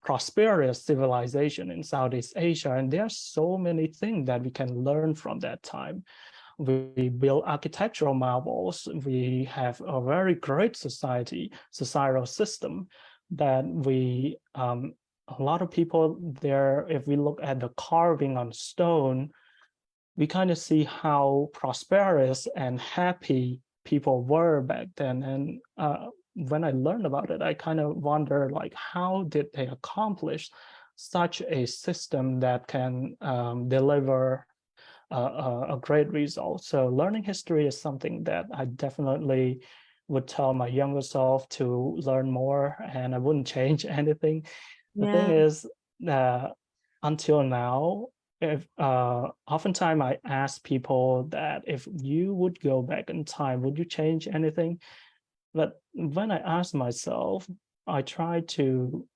prosperous civilization in Southeast Asia, and there are so many things that we can learn from that time. We build architectural marvels. We have a very great societal system that a lot of people there, if we look at the carving on stone, we kind of see how prosperous and happy people were back then. And when I learned about it, I kind of wonder, like, how did they accomplish such a system that can deliver a great result? So learning history is something that I definitely would tell my younger self to learn more, and I wouldn't change anything. The thing Yeah. is, until now, if oftentimes I ask people that if you would go back in time, would you change anything? But when I ask myself, I try to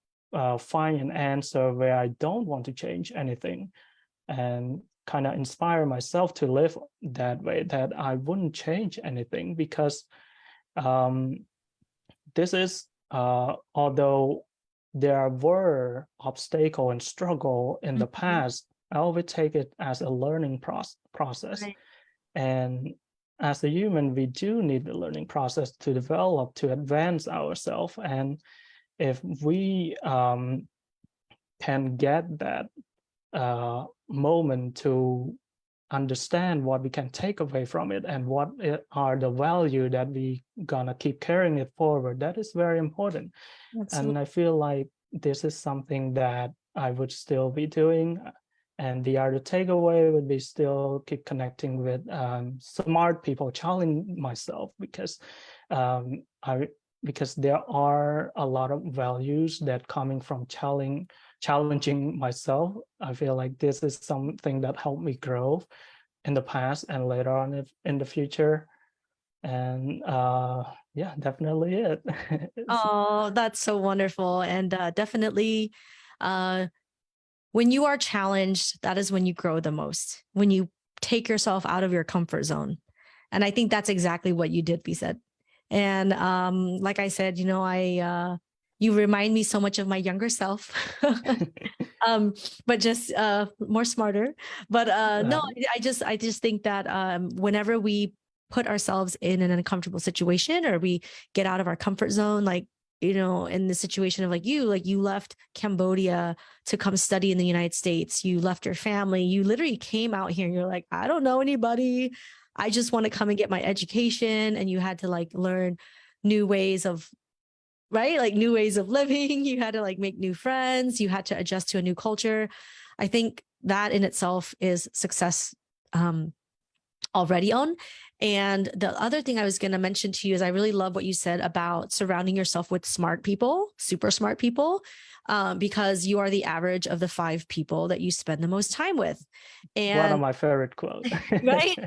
find an answer where I don't want to change anything, and kind of inspire myself to live that way, that I wouldn't change anything, because this is, although there were obstacle and struggle in the Mhm. past, I always take it as a learning process. Right. And as a human, we do need the learning process to develop, to advance ourselves. And if we can get that moment to understand what we can take away from it and what are the value that we gonna keep carrying it forward, that is very important. And Absolutely. I feel like this is something that I would still be doing. And the other takeaway would be still keep connecting with smart people, challenging myself, because I because there are a lot of values that coming from challenging myself. I feel like this is something that helped me grow in the past and later on in the future. And yeah, definitely it. Oh, that's so wonderful. And definitely, uh, when you are challenged, that is when you grow the most, when you take yourself out of your comfort zone. And I think that's exactly what you did, Pisith. And like I said, you remind me so much of my younger self. But just more smarter. But no, I just think that whenever we put ourselves in an uncomfortable situation, or we get out of our comfort zone, like, in the situation of like you left Cambodia to come study in the United States, you left your family, you literally came out here and you're like, I don't know anybody, I just want to come and get my education. And you had to like learn new ways of, right? Like new ways of living. You had to like make new friends. You had to adjust to a new culture. I think that in itself is success already on. And the other thing I was going to mention to you is I really love what you said about surrounding yourself with smart people, super smart people, because you are the average of the 5 people that you spend the most time with. One of And my favorite quotes. right.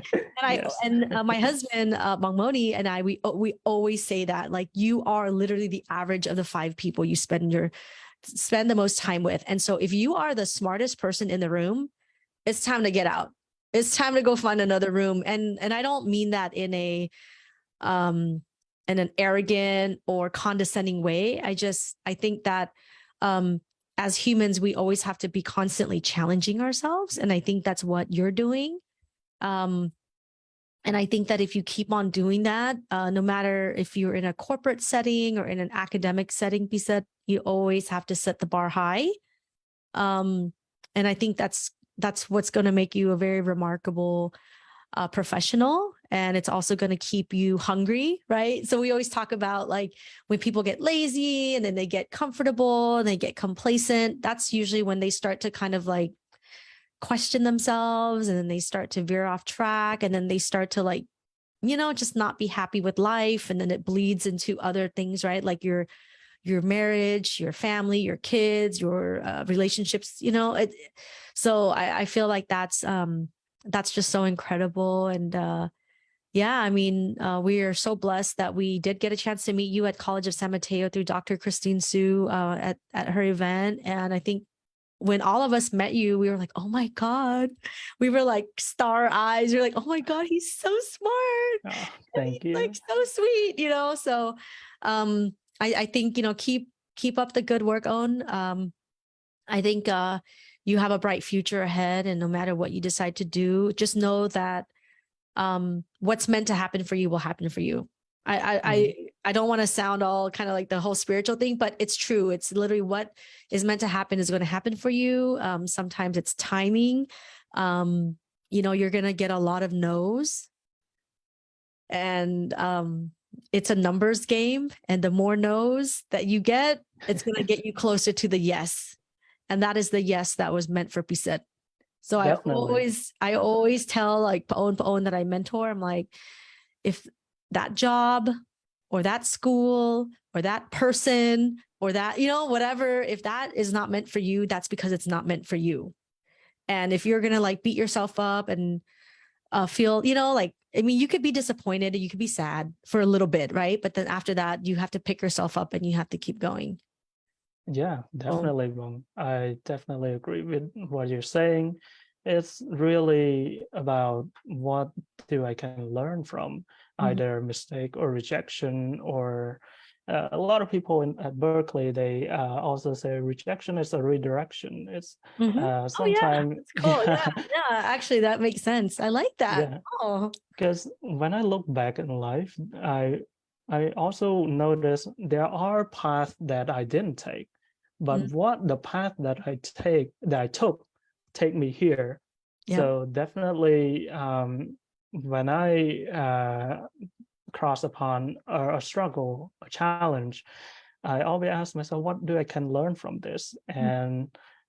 Yes. My husband, Mangmoni, and I, we always say that, like, you are literally the average of the 5 people you spend the most time with. And so if you are the smartest person in the room, it's time to get out. It's time to go find another room. And I don't mean that um in an arrogant or condescending way. I think that as humans, we always have to be constantly challenging ourselves. And I think that's what you're doing. Um, and I think that if you keep on doing that, no matter if you're in a corporate setting or in an academic setting, you always have to set the bar high. And I think that's what's going to make you a very remarkable professional. And it's also going to keep you hungry, right? So we always talk about, like, when people get lazy and then they get comfortable and they get complacent, that's usually when they start to kind of like question themselves, and then they start to veer off track, and then they start to, like, just not be happy with life. And then it bleeds into other things, right? Like your marriage, your family, your kids, your relationships, so I feel like that's just so incredible. And yeah, I mean, we are so blessed that we did get a chance to meet you at College of San Mateo through Dr. Christine Su at her event. And I think when all of us met you, we were like, oh my God. We were like star eyes. You're like, oh my God, he's so smart. Oh, And he's thank like you. so sweet. So I think, keep up the good work on. I think you have a bright future ahead, and no matter what you decide to do, just know that what's meant to happen for you will happen for you. I don't want to sound all kind of like the whole spiritual thing, but it's true. It's literally what is meant to happen is going to happen for you. Sometimes it's timing. You're going to get a lot of no's, and it's a numbers game. And the more no's that you get, it's going to get you closer to the yes. And that is the yes that was meant for Pisith. So Definitely. I always tell like Paon that I mentor, I'm like, if that job or that school or that person or that, whatever, if that is not meant for you, that's because it's not meant for you. And if you're going to like beat yourself up and feel, you could be disappointed, you could be sad for a little bit, right? But then after that, you have to pick yourself up and you have to keep going. Yeah, So, definitely, Bong. I definitely agree with what you're saying. It's really about what do I can learn from either mistake or rejection, or a lot of people at Berkeley, they also say rejection is a redirection. It's oh yeah, sometimes, it's cool. yeah, Yeah, actually that makes sense. I like that. yeah. Oh. Because when I look back in life, I also notice there are paths that I didn't take, but what the path that I took take me here. Yeah. So definitely, when I cross upon a struggle, a challenge, I always ask myself, what do I can learn from this? And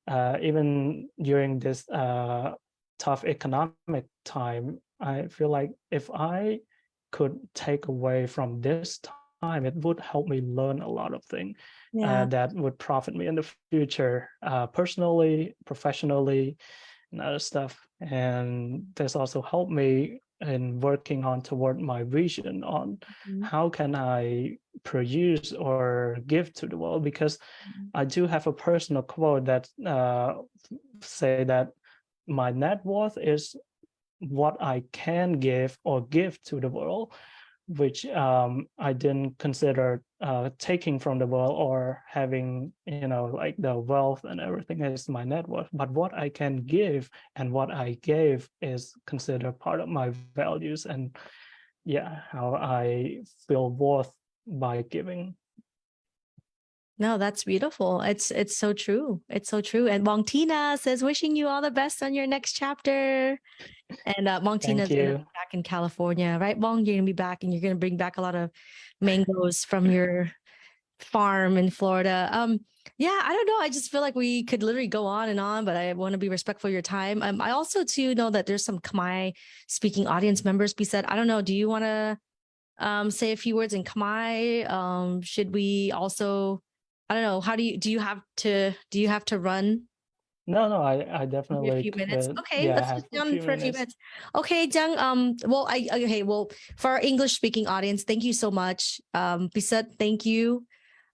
even during this tough economic time, I feel like if I could take away from this time, it would help me learn a lot of things that would profit me in the future, personally, professionally, and other stuff. And this also helped me in working on toward my vision on how can I produce or give to the world, because I do have a personal quote that say that my net worth is what I can give or give to the world, which I didn't consider taking from the world or having, like the wealth and everything is my net worth. But what I can give and what I gave is considered part of my values, and how I feel worth by giving. No, that's beautiful. It's so true. It's so true. And Mong Tina says, wishing you all the best on your next chapter. And Mong Thank Tina's gonna be you. back in California, right? Mong, you're gonna be back and you're gonna bring back a lot of mangoes from your farm in Florida. Yeah, I don't know. I just feel like we could literally go on and on, but I want to be respectful of your time. I also too know that there's some Khmer speaking audience members. Pisith, I don't know. Do you want to say a few words in Khmer? Should we also? I don't know. How do you have to run? No, I A definitely few minutes. could. Okay, Yeah, I let's have just a down few for a few minutes. minutes. Okay, Jung. Well, for our English speaking audience, thank you so much. Pisith, thank you,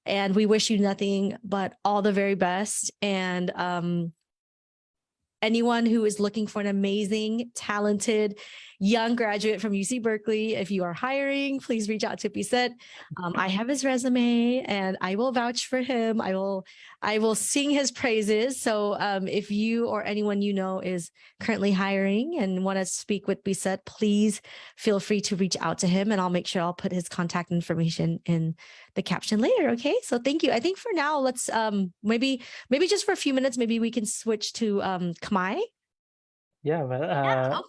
and we wish you nothing but all the very best. And anyone who is looking for an amazing, talented young graduate from UC Berkeley, if you are hiring, please reach out to Pisith. I have his resume and I will vouch for him. I will sing his praises. So if you or anyone you know is currently hiring and want to speak with Pisith, please feel free to reach out to him, and I'll make sure I'll put his contact information in the caption later. Okay. So thank you. I think for now, let's maybe just for a few minutes, maybe we can switch to Khmer. Yeah, but Yeah.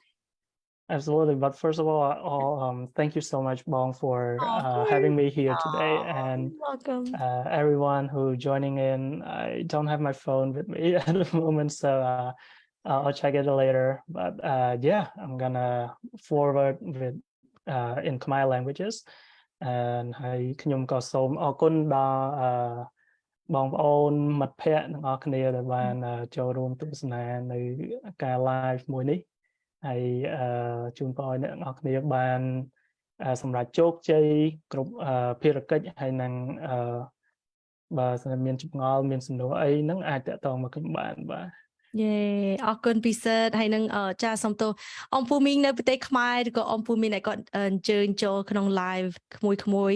absolutely. But first of all, thank you so much, Bong, for Oh, of course. having me here today, Oh, and you're welcome. everyone who joining in. I don't have my phone with me at the moment, so I'll check it later. But yeah, I'm gonna forward with in Khmer languages. And ហើយខ្ញុំក៏សូមអរគុណដល់បងប្អូនមិត្តភ័ក្តិទាំងអស់គ្នាដែលបានចូលរួមទស្សនានៅការ live មួយនេះ ហើយជូនពរឲ្យអ្នកទាំងអស់គ្នាបានសម្រេចជោគជ័យគ្រប់ភារកិច្ច ហើយនឹងបើសិនមានចម្ងល់មានសំណួរអីហ្នឹងអាចតាក់ទងមកខ្ញុំបានបាទ យេអរគុណពិសិដ្ឋហើយនឹងចាសូមទោសអំពូមីងនៅប្រទេសខ្មែរឬក៏អំពូមីងដែលគាត់អញ្ជើញចូលក្នុង live ក្មួយ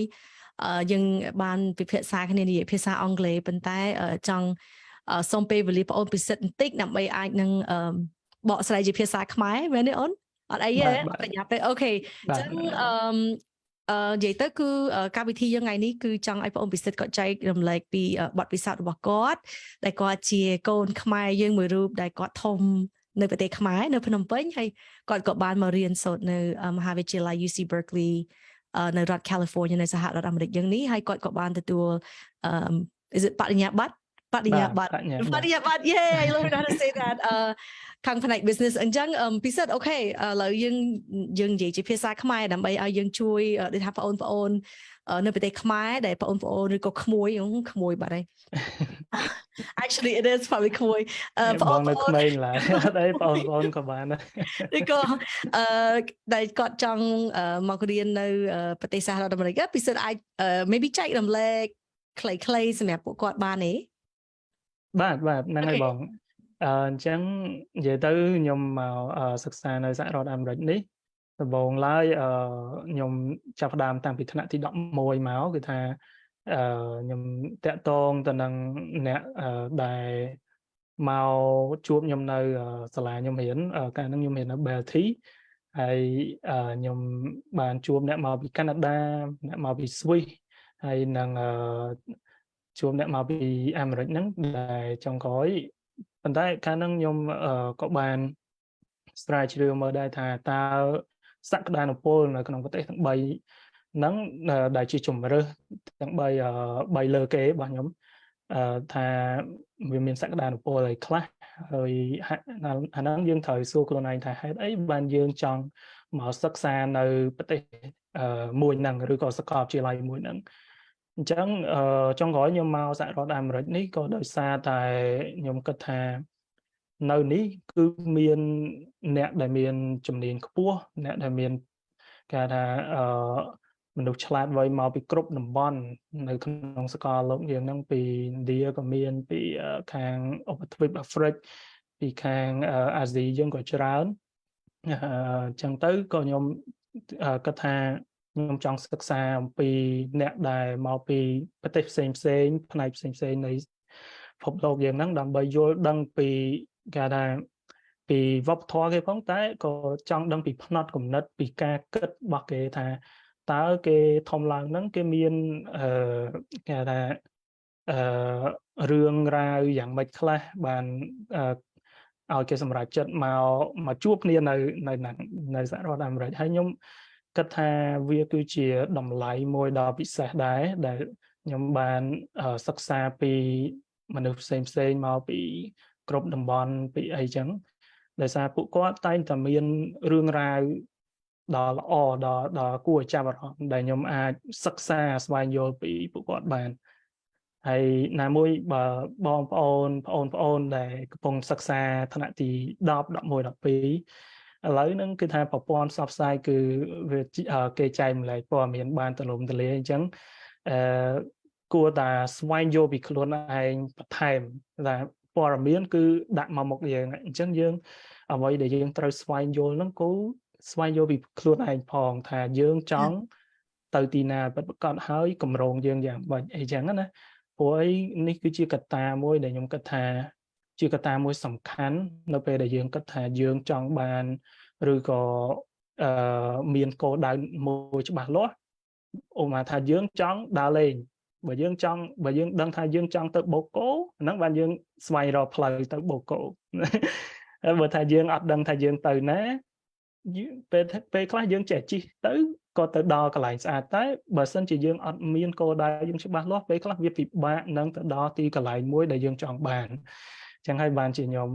យើងបានពិភាក្សាគ្នានិយាយភាសាអង់គ្លេសប៉ុន្តែចង់ សូមពេលវេលាបងអូនពិសិដ្ឋបន្តិចដើម្បីអាចនឹងបកស្រាយជាភាសាខ្មែរមែនទេអូនអត់អីទេប្រញាប់ទេអូខេអញ្ចឹងនិយាយទៅគឺកម្មវិធីយើងថ្ងៃនេះគឺចង់ឲ្យបងអូនពិសិដ្ឋគាត់ចែករំលែកពីបទពិសោធន៍របស់គាត់ដែលគាត់ជាកូនខ្មែរយើងមួយរូបដែលគាត់ធំនៅប្រទេសខ្មែរនៅភ្នំពេញហើយគាត់ក៏បានមករៀនសូត្រនៅមហាវិទ្យាល័យ UC Berkeley នៅរដ្ឋ California នៅសហរដ្ឋអាមេរិកយើងនេះហើយគាត់ក៏បានទទួលis it បរិញ្ញាបត្រyeah I learned how to say that ខាងផ្នែក business អញ្ចឹងពិសិដ្ឋអូខេឥឡូវយើងនិយាយជាភាសាខ្មែរដើម្បីឲ្យយើងជួយដូចថាបងអូននៅប្រទេសខ្មែរដែលបងប្អូនឬក៏ក្មួយបាត់ហើយ actually it is probably ក្មួយបងនៅក្មេងឡើយអត់អីបងប្អូនក៏បានឬក៏ដែលគាត់ចង់មករៀននៅប្រទេសសហរដ្ឋអាមេរិកពិសិដ្ឋអាច maybe ចែករំលែកខ្លីៗសម្រាប់ពួកគាត់បានទេបាទហ្នឹងហើយបងអញ្ចឹងនិយាយទៅខ្ញុំមកសិក្សានៅសហរដ្ឋអាមេរិកនេះដំបូងឡើយខ្ញុំចាប់ផ្ដើមតាំងពីថ្នាក់ទី11មកគឺថាខ្ញុំតាក់ទងទៅនឹងអ្នកដែលមកជួបខ្ញុំនៅសាលាខ្ញុំរៀនកាលហ្នឹងខ្ញុំរៀននៅ Belty ហើយខ្ញុំបានជួបអ្នកមកពីកាណាដាអ្នកមកពី Swiss ហើយនឹងជួបអ្នកមកពីអាមេរិកហ្នឹងដែលចុងក្រោយប៉ុន្តែកាលហ្នឹងខ្ញុំក៏បានស្រាវជ្រាវមើលដែរថាតើសក្តានុពលនៅក្នុងប្រទេសទាំង3ហ្នឹងដែលជាជំរើសទាំង3លើគេរបស់ខ្ញុំថាវាមានសក្តានុពលអីខ្លះហើយអាហ្នឹងយើងត្រូវសួរខ្លួនឯងថាហេតុអីបានយើងចង់មកសិក្សានៅប្រទេសមួយហ្នឹងឬក៏សាកលវិទ្យាល័យមួយហ្នឹងអញ្ចឹងចុងក្រោយខ្ញុំមកសហរដ្ឋអាមេរិកនេះក៏ដោយសារតែខ្ញុំគិតថានៅនេះគឺមានអ្នកដែលមានជំនាញខ្ពស់អ្នកដែលមានគេថាមនុស្សឆ្លាតវៃមកពីគ្រប់តំបន់នៅក្នុងសកលលោកយើងហ្នឹងពីឥណ្ឌាក៏មានពីខាងឧបទ្វីបអាហ្វ្រិកពីខាងអាស៊ីយើងក៏ច្រើនអញ្ចឹងទៅក៏ខ្ញុំគិតថាខ្ញុំចង់សិក្សាអំពីអ្នកដែលមកពីប្រទេសផ្សេងផ្នែកផ្សេងនៃពិភពលោកយើងហ្នឹងដើម្បីយល់ដឹងពីគេថាពីវប្បធម៌គេផងតែក៏ចង់ដឹងពីផ្នត់គំនិតពីការគិតរបស់គេថាតើគេធំឡើងហ្នឹងគេមានគេថារឿងរ៉ាវយ៉ាងម៉េចខ្លះបានឲ្យគេសម្រេចចិត្តមកជួបគ្នានៅសហរដ្ឋអាមេរិកហើយខ្ញុំគិតថាវាគឺជាតម្លៃមួយដ៏ពិសេសដែរដែលខ្ញុំបានសិក្សាពីមនុស្សផ្សេងមកពីគ្រប់តំបន់ពីអីចឹងដោយសារពួកគាត់តែងតែមានរឿងរ៉ាវដ៏ល្អដ៏គួរឲ្យចាប់អារម្មណ៍ដែលខ្ញុំអាចសិក្សាស្វែងយល់ពីពួកគាត់បានហើយណាមួយបើបងប្អូនដែលកំពុងសិក្សាថ្នាក់ទី10 11 12ឥឡូវហ្នឹងគឺថាប្រព័ន្ធផ្សព្វផ្សាយគឺវាគេចែកម្លែកព័ត៌មានបានទូលំទូលាយអញ្ចឹងគួរតែស្វែងយល់ពីខ្លួនឯងបន្ថែមថាព័ត៌មានគឺដាក់មកមុខយើងអញ្ចឹងយើងអ្វីដែលយើងត្រូវស្វែងយល់ហ្នឹងគូស្វែងយល់ពីខ្លួនឯងផងថាយើងចង់ទៅទីណាពិតប្រាកដហើយកម្រងយើងយ៉ាងម៉េចអីចឹងណាព្រោះនេះគឺជាកត្តាមួយដែលខ្ញុំគិតថាជាកត្តាមួយសំខាន់នៅពេលដែលយើងគិតថាយើងចង់បានឬក៏មានគោលដៅមួយច្បាស់លាស់ឧបមាថាយើងចង់ដើរលេងបើយើងដឹងថាយើងចង់ទៅបូកូហ្នឹងបានយើងស្វែងរកផ្លូវទៅបូកូបើថាយើងអត់ដឹងថាយើងទៅណាពេលខ្លះយើងចេះជិះទៅក៏ទៅដល់កន្លែងស្អាតតែបើសិនជាយើងអត់មានគោលដៅយើងច្បាស់លាស់ពេលខ្លះវាពិបាកនឹងទៅដល់ទីកន្លែងមួយដែលយើងចង់បានចឹងហើយបានជាខ្ញុំ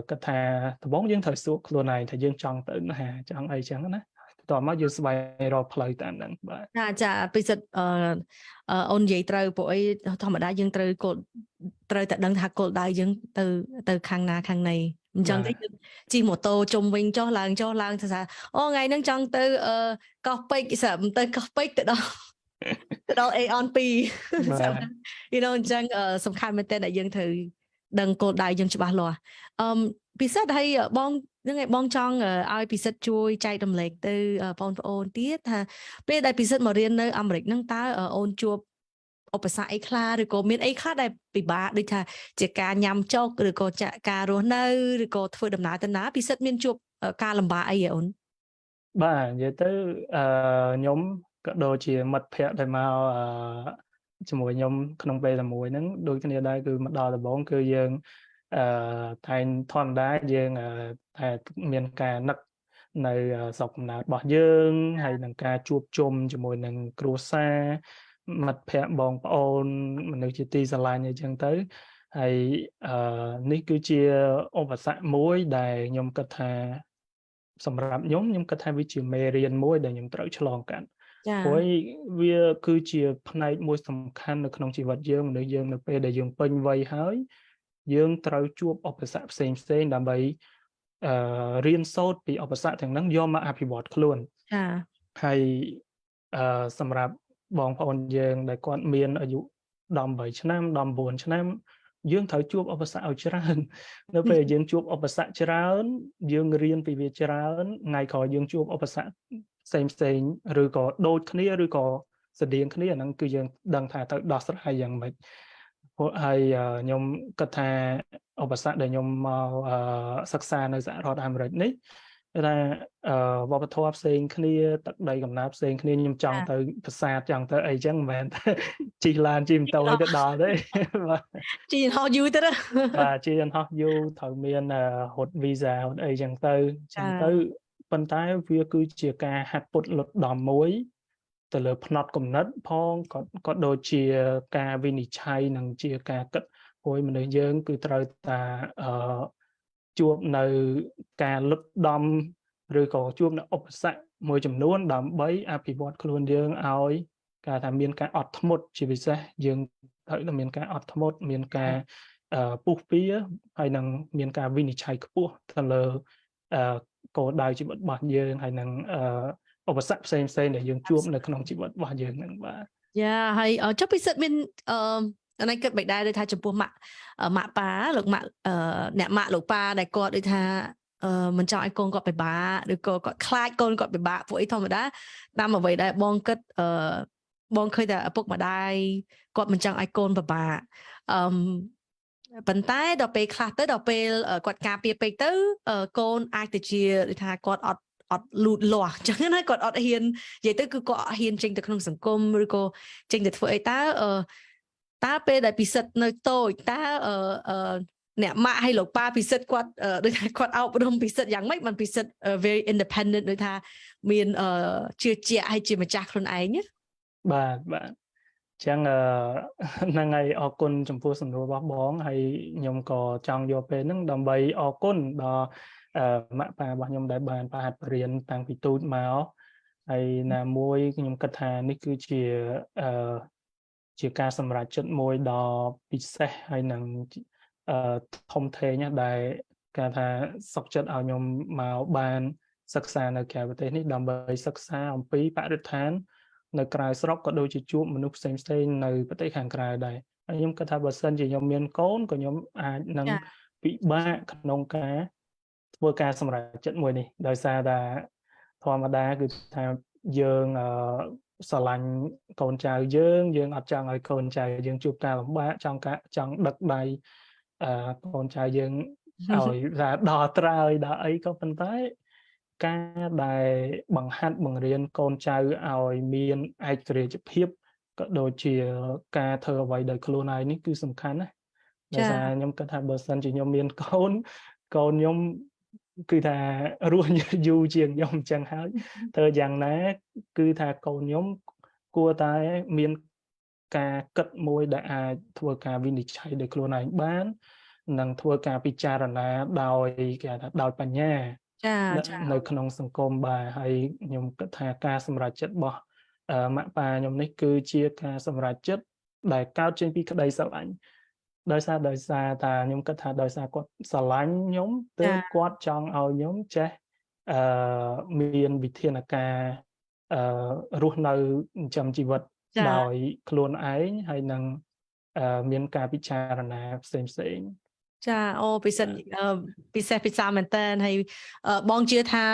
គិតថាដំបូងយើងត្រូវសួរខ្លួនឯងថាយើងចង់ទៅណាចង់អីចឹងណាតោះមកយើងស្វែងរកផ្លូវតាមហ្នឹងបាទចាពិសិដ្ឋអូននិយាយត្រូវពួកអីធម្មតាយើងត្រូវតែដឹងថាគោលដៅយើងទៅខាងណាខាងណីអញ្ចឹងទៅយើងជិះម៉ូតូជុំវិញចុះឡើងថាអូថ្ងៃហ្នឹងចង់ទៅកោះពេជ្រស្រាប់ទៅកោះពេជ្រទៅដល់ Aeon 2 you know អញ្ចឹងសំខាន់មែនតើដែលយើងត្រូវដឹងគោលដៅយើងច្បាស់លាស់ពិសិដ្ឋហើយបងហ្នឹងឯងបងចង់ឲ្យពិសិដ្ឋជួយចែករំលែកទៅបងប្អូនទៀតថាពេលដែលពិសិដ្ឋមករៀននៅអាមេរិកហ្នឹងតើអូនជួប ឧបសគ្គអីខ្លះឬក៏មានអីខ្លះដែលពិបាកដូចថាជាការញ៉ាំចុកឬក៏ការរស់នៅឬក៏ធ្វើដំណើរទៅណាពិសិដ្ឋមានជួបការលំបាកអីហ៎អូន បាទនិយាយទៅខ្ញុំក៏ដូចជាមិត្តភ័ក្តិដែលមកជាមួយខ្ញុំក្នុងពេលតែមួយហ្នឹងដូចគ្នាដែរគឺមកដល់ដំបូងគឺយើងតែធម្មតាយើងតែមានការនឹកនៅស្រុកកំណើតរបស់យើងហើយនឹងការជួបជុំជាមួយនឹងគ្រួសារមិត្តភ័ក្តិបងប្អូនមនុស្សជាទីស្រឡាញ់អីចឹងទៅហើយនេះគឺជាឧបសគ្គមួយដែលខ្ញុំគិតថាសម្រាប់ខ្ញុំគិតថាវាជាមេរៀនមួយដែលខ្ញុំត្រូវឆ្លងកាត់ព្រោះវាគឺជាផ្នែកមួយសំខាន់នៅក្នុងជីវិតយើងមនុស្សយើងនៅពេលដែលយើងពេញវ័យហើយយើងត្រូវជួបឧបសគ្គផ្សេងដើម្បីរៀនសូត្រពីឧបសគ្គទាំងហ្នឹងយកមកអភិវឌ្ឍខ្លួនចាហើយសម្រាប់បងប្អូនយើងដែលគាត់មានអាយុ18ឆ្នាំ19ឆ្នាំយើងត្រូវជួបឧបសគ្គឲ្យច្រើននៅពេលយើងជួបឧបសគ្គច្រើនយើងរៀនពីវាច្រើនថ្ងៃក្រោយយើងជួបឧបសគ្គផ្សេងឬក៏ដូចគ្នាឬក៏ស្តៀងគ្នាហ្នឹងគឺយើងដឹងថាទៅដោះស្រាយយ៉ាងម៉េចព្រោះហើយខ្ញុំគិតថាឧបសគ្គដែលខ្ញុំមកសិក្សានៅសហរដ្ឋអាមេរិកនេះគឺថាវប្បធម៌ផ្សេងគ្នាទឹកដីកំណើតផ្សេងគ្នាខ្ញុំចង់ទៅប្រាសាទចង់ទៅអីចឹងមិនមែនជិះឡានជិះម៉ូតូឲ្យទៅដល់ទេបាទជិះហោះយូរទៅបាទជិះហោះយូរត្រូវមានរត់វីសារត់អីចឹងទៅប៉ុន្តែវាគឺជាការហាត់ពុតលុតដំមួយទៅលើផ្នត់គំនិតផងក៏ដូចជាការវិនិច្ឆ័យនិងជាការគិតព្រោះមនុស្សយើងគឺត្រូវតែជួបនៅការលុតដំឬក៏ជួបនៅឧបសគ្គមួយចំនួនដើម្បីអភិវឌ្ឍខ្លួនយើងឲ្យគេថាមានការអត់ធ្មត់ជាពិសេសយើងត្រូវតែមានការអត់ធ្មត់មានការពុះពៀហើយនឹងមានការវិនិច្ឆ័យខ្ពស់ទៅលើគោលដៅជីវិតរបស់យើងហើយនឹងឧបសគ្គផ្សេងដែលយើងជួបនៅក្នុងជីវិតរបស់យើងហ្នឹងបាទយ៉ាហើយចុះពិសិដ្ឋមានណៃគិតមិនដែរដូចថាចំពោះម៉ាក់ប៉ាលោកម៉ាក់អ្នកម៉ាក់លោកប៉ាដែលគាត់ដូចថាមិនចង់ឲ្យកូនគាត់ពិបាកឬក៏គាត់ខ្លាចកូនគាត់ពិបាកពួកអីធម្មតាតាមអ្វីដែលបងគិតបងឃើញតែឪពុកម្ដាយគាត់មិនចង់ឲ្យកូនពិបាកប៉ុន្តែដល់ពេលខ្លះទៅដល់ពេលគាត់ការពារពេកទៅកូនអាចទៅជាដូចថាគាត់អត់លូតលាស់អញ្ចឹងណាគាត់អត់ហ៊ាននិយាយទៅគឺគាត់អត់ហ៊ានចេញទៅក្នុងសង្គមឬក៏ចេញទៅធ្វើអីតើពេលដែលពិសិដ្ឋនៅតូចតើអ្នកម៉ាក់ហើយលោកប៉ាពិសិដ្ឋគាត់ដូចថាគាត់អប់រំពិសិដ្ឋយ៉ាងម៉េចបានពិសិដ្ឋ very independent ដូចថាមានជឿជាក់ហើយជាម្ចាស់ខ្លួនឯងបាទចឹងហ្នឹងហើយអរគុណចំពោះសំណួររបស់បងហើយខ្ញុំក៏ចង់យកពេលហ្នឹងដើម្បីអរគុណដល់ម៉ាក់ប៉ារបស់ខ្ញុំដែលបានប្រហាត់បរៀនតាំងពីទូចមកហើយណាមួយខ្ញុំគិតថានេះគឺជាការសម្រេចចិត្តមួយដ៏ពិសេសហើយនឹងធំធេងដែលគេថាសុខចិត្តឲ្យខ្ញុំមកបានសិក្សានៅក្រៅប្រទេសនេះដើម្បីសិក្សាអំពីបរិស្ថាននៅក្រៅស្រុកក៏ដូចជាជួបមនុស្សផ្សេងនៅប្រទេសខាងក្រៅដែរហើយខ្ញុំគិតថាបើសិនជាខ្ញុំមានកូនក៏ខ្ញុំអាចនឹងពិបាកក្នុងការធ្វើការសម្រេចចិត្តមួយនេះដោយសារតែធម្មតាគឺថាយើងស្រឡាញ់កូនចៅយើងអត់ចង់ឲ្យកូនចៅយើងជួបការលំបាកចង់ដឹកដៃកូនចៅយើងឲ្យដល់ត្រើយដល់អីក៏ប៉ុន្តែការដែលបង្ហាត់បង្រៀនកូនចៅឲ្យមានឯករាជ្យភាពក៏ដូចជាការធ្វើអ្វីដោយខ្លួនឯងនេះគឺសំខាន់ណាស់ដោយសារខ្ញុំគិតថាបើសិនជាខ្ញុំមានកូនខ្ញុំគឺថារស់យូរជាងខ្ញុំអញ្ចឹងហើយធ្វើយ៉ាងណាគឺថាកូនខ្ញុំគួរតែមានការគិតមួយដែលអាចធ្វើការវិនិច្ឆ័យដោយខ្លួនឯងបាននិងធ្វើការពិចារណាដោយគេថាដោយបញ្ញានៅក្នុងសង្គមបាទហើយខ្ញុំគិតថាការសម្រេចចិត្តរបស់ម៉ាក់ប៉ាខ្ញុំនេះគឺជាការសម្រេចចិត្តដែលកើតចេញពីក្តីស្រឡាញ់ដោយសារតែខ្ញុំគិតថាដោយសារគាត់ស្រឡាញ់ខ្ញុំទើបគាត់ចង់ឲ្យខ្ញុំចេះមានវិធានការរស់នៅចិញ្ចឹមជីវិតដោយខ្លួនឯងហើយនឹងមានការពិចារណាផ្សេងចាអូពិសេសពិសាមែនតើហើយបងជឿថា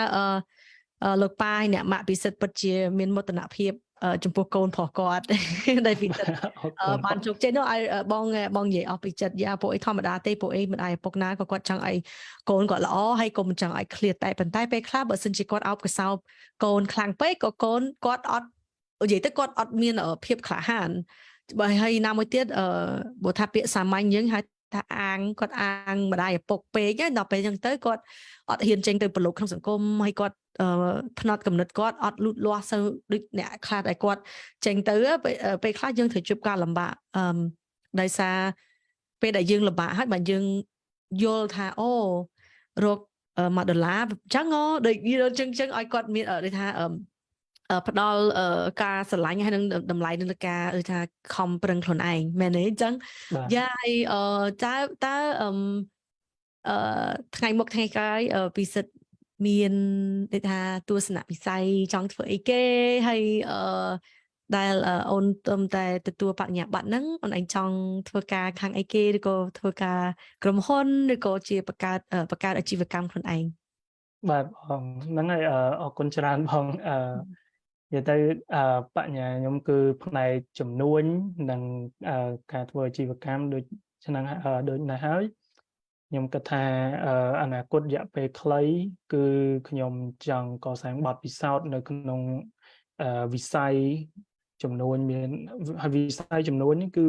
លោកប៉ាហើយអ្នកម៉ាក់ពិសិដ្ឋពិតជាមានមោទនភាព ចំពោះកូនប្រុសគាត់ដែលពីទឹក អរគុណ បានជោគជ័យនោះឲ្យបងនិយាយអស់ពីចិត្តយ៉ាពួកអីធម្មតាទេពួកអីមិនអាយឪពុកណាក៏គាត់ចង់ឲ្យកូនគាត់ល្អហើយក៏មិនចង់ឲ្យឃ្លាតតែប៉ុន្តែពេលខ្លះបើសិនជាគាត់អោបកសោបកូនខ្លាំងពេកក៏កូនគាត់អត់និយាយទៅគាត់អត់មានភាពក្លាហានបើហើយណាមួយទៀតបើថាពាក្យសាមញ្ញយើងហៅថាគាត់អាងម្ដាយឪពុកពេកដល់ពេលអញ្ចឹងទៅគាត់អត់ហ៊ានចេញទៅប្រឡូកក្នុងសង្គមហើយគាត់ផ្នត់កំណត់គាត់អត់លូតលាស់សូវដូចអ្នកខ្លះតែគាត់ចេញទៅពេលខ្លះយើងត្រូវជួបការលំបាកដោយសារពេលដែលយើងលំបាកហើយបើយើងយល់ថាអូរក$1អញ្ចឹងដូចយើងចឹងឲ្យគាត់មានដូចថាផ្ដល់ការស្រឡាញ់ហើយនឹងតម្លៃនឹងការថាខំប្រឹងខ្លួនឯងមែនទេអញ្ចឹងយ៉ាហើយតើថ្ងៃមុខថ្ងៃក្រោយពិសិដ្ឋមានដូចថាទស្សនវិស័យចង់ធ្វើអីគេហើយដែលអូនតែទទួលបញ្ញាបត្រហ្នឹងអូនឯងចង់ធ្វើការខាងអីគេឬក៏ធ្វើការក្រុមហ៊ុនឬក៏ជាបង្កើតអាជីវកម្មខ្លួនឯងបាទបងហ្នឹងហើយអរគុណច្រើនបងនិយាយទៅបញ្ញាខ្ញុំគឺផ្នែកជំនួញនិងការធ្វើអាជីវកម្មដូចឆ្នាំដូចនេះហើយខ្ញុំគិតថាអនាគតរយៈពេលខ្លីគឺខ្ញុំចង់កសាងបទពិសោធន៍នៅក្នុងវិស័យចំនួនមានវិស័យចំនួននេះគឺ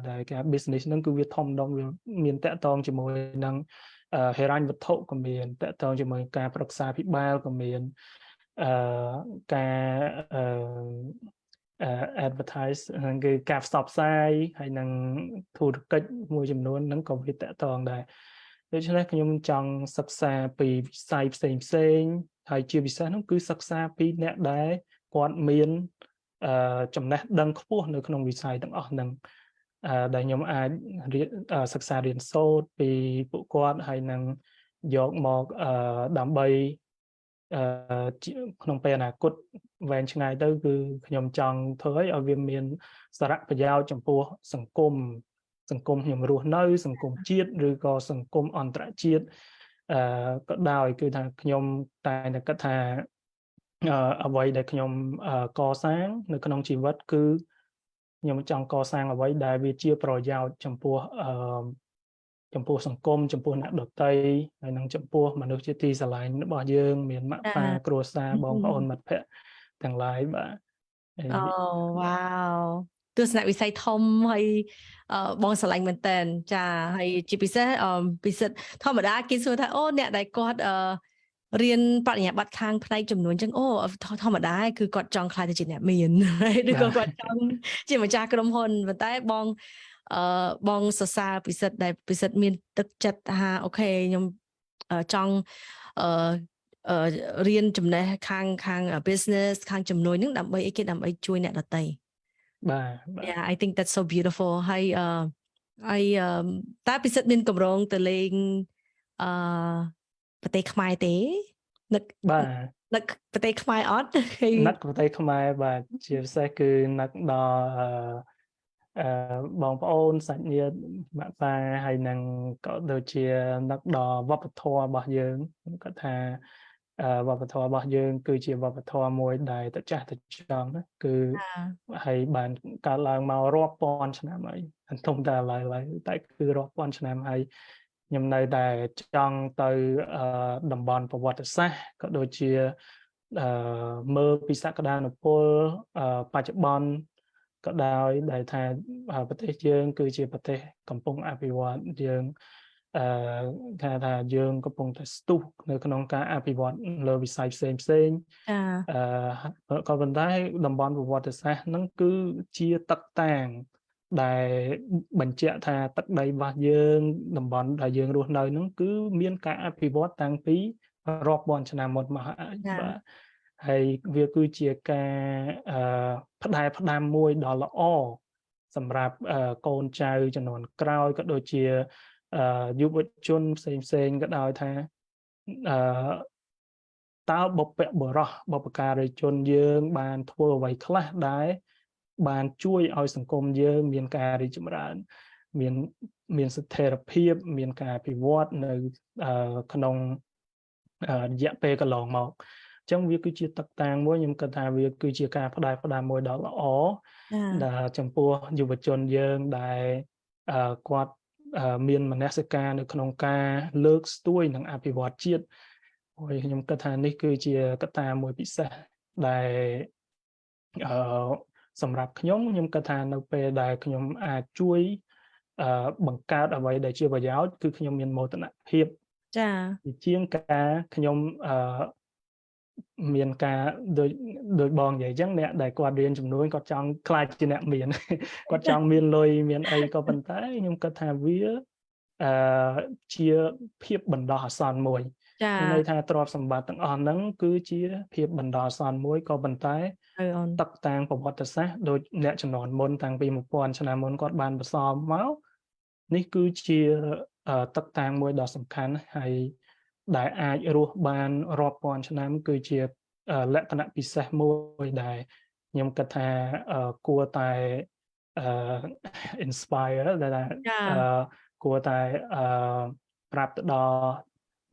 ដែលការ business ហ្នឹងគឺវាធំដុំវាមានតាក់ទងជាមួយនឹងហិរញ្ញវត្ថុក៏មានតាក់ទងជាមួយការប្រឹក្សាភិបាលក៏មានការadvertise ហ្នឹងគឺការផ្សព្វផ្សាយហើយនឹងធុរកិច្ចមួយចំនួនហ្នឹងក៏វាតាក់ទងដែរដូច្នេះខ្ញុំចង់សិក្សាពីវិស័យផ្សេងហើយជាពិសេសនោះគឺសិក្សាពីអ្នកដែលគាត់មានចំណេះដឹងខ្ពស់នៅក្នុងវិស័យទាំងអស់ហ្នឹងដែលខ្ញុំអាចសិក្សារៀនសូត្រពីពួកគាត់ហើយនឹងយកមកដើម្បីក្នុងពេលអនាគតវែងឆ្ងាយទៅគឺខ្ញុំចង់ធ្វើឲ្យវាមានសារៈប្រយោជន៍ចំពោះសង្គមខ្ញុំរស់នៅសង្គមជាតិឬក៏សង្គមអន្តរជាតិក៏ដោយគឺថាខ្ញុំតែគិតថាអ្វីដែលខ្ញុំកសាងនៅក្នុងជីវិតគឺខ្ញុំចង់កសាងអ្វីដែលវាជាប្រយោជន៍ចំពោះសង្គមចំពោះអ្នកដទៃហើយនិងចំពោះមនុស្សជាទីស្រឡាញ់របស់យើងមានម៉ាក់ប៉ាគ្រួសារបងប្អូនមិត្តភ័ក្តិទាំងឡាយបាទអូវ៉ាវទស្សនវិស័យធំហើយបងស្រឡាញ់មែនតើចាហើយជាពិសេសពិសិដ្ឋធម្មតាគេសួរថាអូអ្នកដែលគាត់រៀនបរិញ្ញាបត្រខាងផ្នែកចំនួនអញ្ចឹងអូធម្មតាគឺគាត់ចង់ខ្លាចទៅជាអ្នកមានឬក៏គាត់ចង់ជាម្ចាស់ក្រុមហ៊ុនប៉ុន្តែបងសរសើរពិសិដ្ឋដែលពិសិដ្ឋមានទឹកចិត្តថាអូខេខ្ញុំចង់រៀនចំណេះខាង business ខាងជំនួយនឹងដើម្បីអីគេដើម្បីជួយអ្នកដទៃបាទ Yeah I think that's so beautiful ហើយតើពិសិដ្ឋមានកម្រងទៅលេងប្រទេសខ្មែរទេនឹកប្រទេសខ្មែរអត់នឹកប្រទេសខ្មែរបាទជាពិសេសគឺនឹកដល់បងប្អូនសាច់ញាតិម៉ាក់ប៉ាហើយនឹងក៏ដូចជានឹកដល់វប្បធម៌របស់យើងគាត់ថាវប្បធម៌របស់យើងគឺជាវប្បធម៌មួយដែលតចាស់តចង់ណាគឺហើយបានកើតឡើងមករាប់ពាន់ឆ្នាំហើយមិនធំតែឡើយតែគឺរាប់ពាន់ឆ្នាំហើយខ្ញុំនៅតែចង់ទៅតំបន់ប្រវត្តិសាស្ត្រក៏ដូចជាមើលពីសក្តានុពលបច្ចុប្បន្នក៏ដោយដែលថាប្រទេសយើងគឺជាប្រទេសកំពុងអភិវឌ្ឍយើងថាយើងកំពុងតែស្ទុះនៅក្នុងការអភិវឌ្ឍលើវិស័យផ្សេងក៏ប៉ុន្តែតំបន់ប្រវត្តិសាស្ត្រហ្នឹងគឺជាទឹកតាំងដែលបញ្ជាក់ថាទឹកដីរបស់យើងតំបន់ដែលយើងរស់នៅហ្នឹងគឺមានការអភិវឌ្ឍតាំងពីរាប់ពាន់ឆ្នាំមុនមកហើយបាទហើយវាគឺជាការផ្ដែផ្ដាំមួយដ៏ល្អសម្រាប់កូនចៅជំនាន់ក្រោយក៏ដូចជាយុវជនផ្សេងក៏ដោយថាតើបុព្វបុរសបុព្វការីជនយើងបានធ្វើអ្វីខ្លះដែរបានជួយឲ្យសង្គមយើងមានការរីកចម្រើនមានស្ថិរភាពមានការអភិវឌ្ឍនៅក្នុងរយៈពេលកន្លងមក ចឹងវាគឺជាទឹកតាំងមួយខ្ញុំគិតថាវាគឺជាការផ្ដាំមួយដ៏ល្អដែលចំពោះយុវជនយើងដែលគាត់មានមនសិការនៅក្នុងការលើកស្ទួយនិងអភិវឌ្ឍជាតិហើយខ្ញុំគិតថានេះគឺជាកត្តាមួយពិសេសដែលអឺសម្រាប់ខ្ញុំគិតថានៅពេលដែលខ្ញុំអាចជួយបង្កើតអ្វីដែលជាប្រយោជន៍គឺខ្ញុំមានមោទនភាព ចា ជាជាងការខ្ញុំមានការដូចបងនិយាយអញ្ចឹងអ្នកដែលគាត់រៀនជំនួញគាត់ចង់ខ្លាចជាអ្នកមាន គាត់ចង់មានលុយមានអីក៏ប៉ុន្តែខ្ញុំគិតថាវាអឺជាភាពបណ្ដោះអាសន្នមួយ ចា មានន័យថាទ្រព្យសម្បត្តិទាំងអស់ហ្នឹងគឺជាភាពបណ្ដោះអាសន្នមួយក៏ប៉ុន្តែ អូន ទឹកតាំងប្រវត្តិសាស្ត្រដូចអ្នកជំនាន់មុនតាំងពី1000ឆ្នាំមុនគាត់បានបន្សល់មកនេះគឺជាទឹកតាំងមួយដ៏សំខាន់ហើយដែលអាចរស់បានរាប់ពាន់ឆ្នាំគឺជាលក្ខណៈពិសេសមួយដែលខ្ញុំគិតថាគួរតែinspire ដែល ចា គួរតែប្រាប់ទៅដល់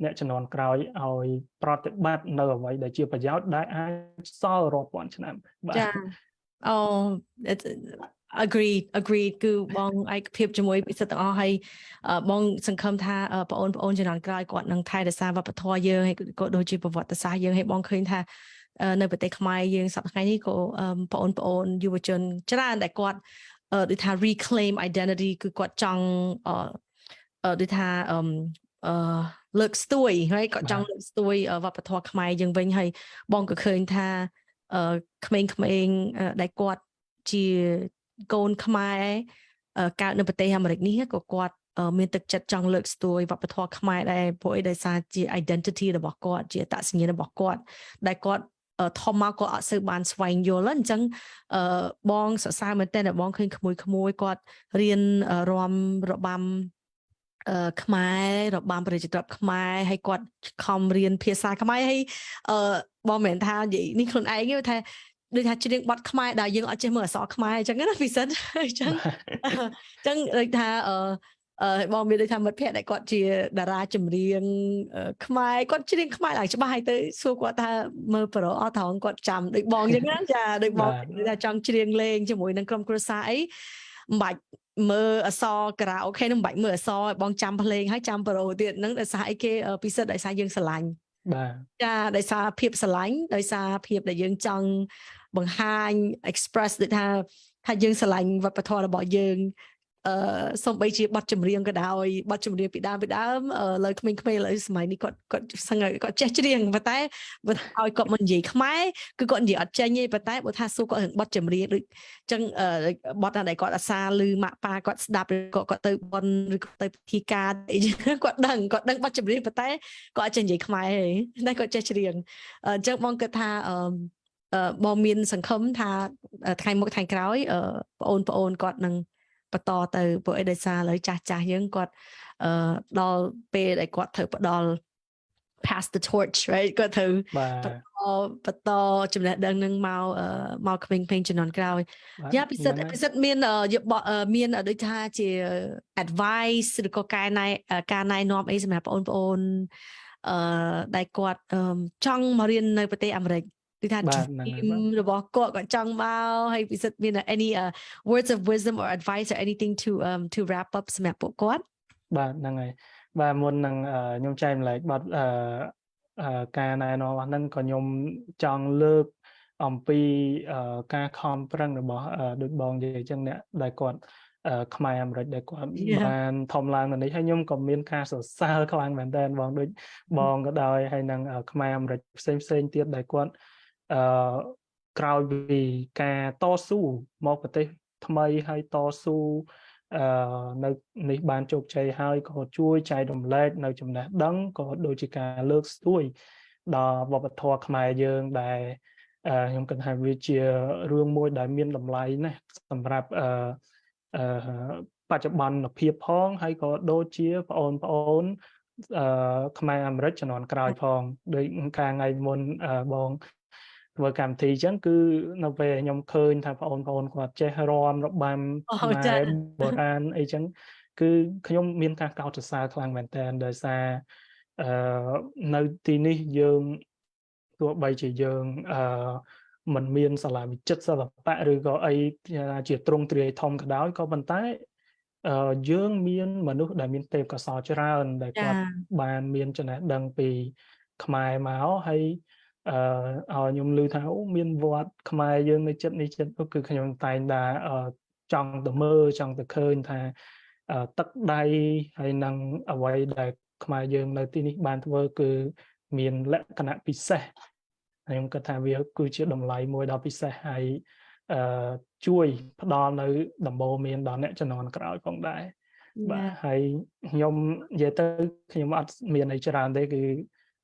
អ្នកជំនាន់ក្រោយឲ្យប្រតិបត្តិនៅអ្វីដែលជាប្រយោជន៍ដែលអាចសល់រាប់ពាន់ឆ្នាំបាទ ចា អូ agree គឺបងឯកភាពជាមួយពិសិដ្ឋទាំងអស់ហើយបងសង្ឃឹមថាបងប្អូនជំនាន់ក្រោយគាត់នឹងថែរក្សាវប្បធម៌យើងហើយក៏ដូចជាប្រវត្តិសាស្ត្រយើងហើយបងឃើញថានៅប្រទេសខ្មែរយើងសប្តាហ៍ថ្ងៃនេះក៏បងប្អូនយុវជនច្រើនដែលគាត់ដូចថា reclaim identity គឺគាត់ចង់ដូចថាលើកស្ទួយហើយគាត់ចង់លើកស្ទួយវប្បធម៌ខ្មែរយើងវិញហើយបងក៏ឃើញថាក្មេងៗដែលគាត់ជាកូនខ្មែរកើតនៅប្រទេសអាមេរិកនេះក៏គាត់មានទឹកចិត្តចង់លើកស្ទួយវប្បធម៌ខ្មែរដែរព្រោះអីដោយសារជា identity របស់គាត់ជាអត្តសញ្ញាណរបស់គាត់ដែលគាត់ធំមកក៏អត់សូវបានស្វែងយល់អញ្ចឹងបងសរសើរមែនតើបងឃើញក្មួយគាត់រៀនរាំរបាំខ្មែររបាំប្រជាប្រដ្ឋខ្មែរហើយគាត់ខំរៀនភាសាខ្មែរហើយបងមិនមែនថានិយាយនេះខ្លួនឯងទេថាដូចថាច្រៀងបទខ្មែរដែលយើងអត់ចេះមើលអក្សរខ្មែរអញ្ចឹងណាពិសិដ្ឋអញ្ចឹងដូចថាបងមានដូចថាមិត្តភ័ក្តិដែលគាត់ជាតារាចម្រៀងខ្មែរគាត់ច្រៀងខ្មែរឡើងច្បាស់ហើយទៅសួរគាត់ថាមើលប្រូអត់ត្រង់គាត់ចាំដូចបងអញ្ចឹងណាចាដូចបងថាចង់ច្រៀងលេងជាមួយនឹងក្រុមគ្រួសារអីមិនបាច់មើលអក្សរការ៉ាអូខេនឹងមិនបាច់មើលអក្សរឲ្យបងចាំភ្លេងហើយចាំប្រូទៀតហ្នឹងដោយសារអីគេពិសិដ្ឋដោយសារយើងស្រឡាញ់បាទចាដោយសារភាពស្រឡាញ់ដោយសារភាពដែលយើងចង់បង្ហាញ express ដូចថាយើងស្រឡាញ់វប្បធម៌របស់យើងសូម្បីជាបទចម្រៀងក៏ដោយបទចម្រៀងពីដើមលើក្មេងៗលើសម័យនេះគាត់សឹងគាត់ចេះច្រៀងប៉ុន្តែបើឲ្យគាត់មិននិយាយខ្មែរគឺគាត់និយាយអត់ចេញទេប៉ុន្តែបើថាសួរគាត់រឿងបទចម្រៀងដូចចឹងបទដែលគាត់អាសាឮម៉ាក់ប៉ាគាត់ស្ដាប់ឬគាត់ទៅបនឬក៏ទៅពិធីការអីគាត់ដឹងបទចម្រៀងប៉ុន្តែគាត់អត់ចេះនិយាយខ្មែរទេតែគាត់ចេះច្រៀងអញ្ចឹងបងគិតថាបងមានសង្ឃឹមថាថ្ងៃមុខថ្ងៃក្រោយបងប្អូនគាត់នឹងបន្តទៅព្រោះអីដោយសារឥឡូវចាស់យើងគាត់ដល់ពេលដែលគាត់ត្រូវផ្ដល់ pass the torch right គាត់ត្រូវបន្តចំណេះដឹងនឹងមកក្មេងៗជំនាន់ក្រោយយ៉ាពិសិដ្ឋមានដូចថាជា advice ឬក៏ការណែនាំអីសម្រាប់បងប្អូនដែលគាត់ចង់មករៀននៅប្រទេសអាមេរិកគឺថា dream របស់គាត់ចង់មកហើយពិសិដ្ឋមាន any words of wisdom or advice or anything to wrap up សម្រាប់ពួកគាត់បាទហ្នឹងហើយបាទមុននឹងខ្ញុំចែកម្លែកបាត់ការណែនាំហ្នឹងក៏ខ្ញុំចង់លើកអំពីការខំប្រឹងរបស់ដូចបងនិយាយអញ្ចឹងអ្នកដែលគាត់ខ្មែរអាមេរិកដែលគាត់បានធំឡើងនៅនេះហើយខ្ញុំក៏មានការសរសើរខ្លាំងមែនទែនបងដូចបងក៏ដោយហើយនឹងខ្មែរអាមេរិកផ្សេងទៀតដែលគាត់ក្រោយពីការតស៊ូមកប្រទេសថ្មីហើយតស៊ូនៅនេះបានជោគជ័យហើយក៏ជួយចែករំលែកនៅចំណេះដឹងក៏ដូចជាការលើកស្ទួយដល់វប្បធម៌ខ្មែរយើងដែលខ្ញុំគិតថាវាជារឿងមួយដែលមានតម្លៃណាស់សម្រាប់បច្ចុប្បន្នភាពផងហើយក៏ដូចជាបងប្អូនខ្មែរអាមេរិកជំនាន់ក្រោយផងដូចកាលថ្ងៃមុនបងធ្វើកម្មវិធីអញ្ចឹងគឺនៅពេលខ្ញុំឃើញថាបងប្អូនគាត់ចេះរាំរបាំខ្មែរបុរាណអីចឹងគឺខ្ញុំមានការកោតសរសើរខ្លាំងមែនទែនដោយសារនៅទីនេះយើង ទោះបីជាយើងមិនមានសាលាវិចិត្រសិល្បៈឬក៏អីជាទ្រង់ទ្រាយធំក៏ដោយក៏ប៉ុន្តែយើងមានមនុស្សដែលមានទេពកោសល្យច្រើនដែលគាត់បានមានចំណេះដឹងពីខ្មែរមកហើយឲ្យខ្ញុំឮថាអូមានវត្តខ្មែរយើងនៅចិត្តនេះចិត្តនោះគឺខ្ញុំតែងតែចង់ទៅមើលចង់ទៅឃើញថាទឹកដៃហើយនឹងអ្វីដែលខ្មែរយើងនៅទីនេះបានធ្វើគឺមានលក្ខណៈពិសេសខ្ញុំគិតថាវាគឺជាតម្លៃមួយដ៏ពិសេសហើយជួយផ្ដល់នៅដំបូន្មានដល់អ្នកជំនាន់ក្រោយផងដែរបាទហើយខ្ញុំនិយាយទៅខ្ញុំអត់មានអីច្រើនទេគឺ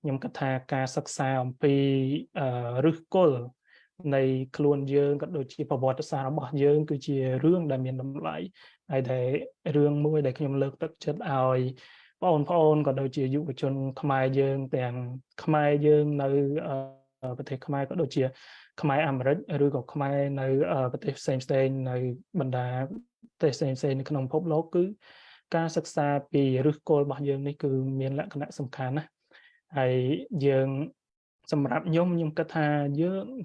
ខ្ញុំគិតថាការសិក្សាអំពីឫសគល់នៃខ្លួនយើងក៏ដូចជាប្រវត្តិសាស្ត្ររបស់យើងគឺជារឿងដែលមានតម្លៃហើយដែលរឿងមួយដែលខ្ញុំលើកទឹកចិត្តឲ្យបងប្អូនក៏ដូចជាយុវជនខ្មែរយើងទាំងខ្មែរយើងនៅប្រទេសខ្មែរក៏ដូចជាខ្មែរអាមេរិកឬក៏ខ្មែរនៅប្រទេសផ្សេងៗនៅបណ្ដាប្រទេសផ្សេងៗនៅក្នុងពិភពលោកគឺការសិក្សាពីឫសគល់របស់យើងនេះគឺមានលក្ខណៈសំខាន់ណាស់ហើយយើងសម្រាប់ខ្ញុំគិតថា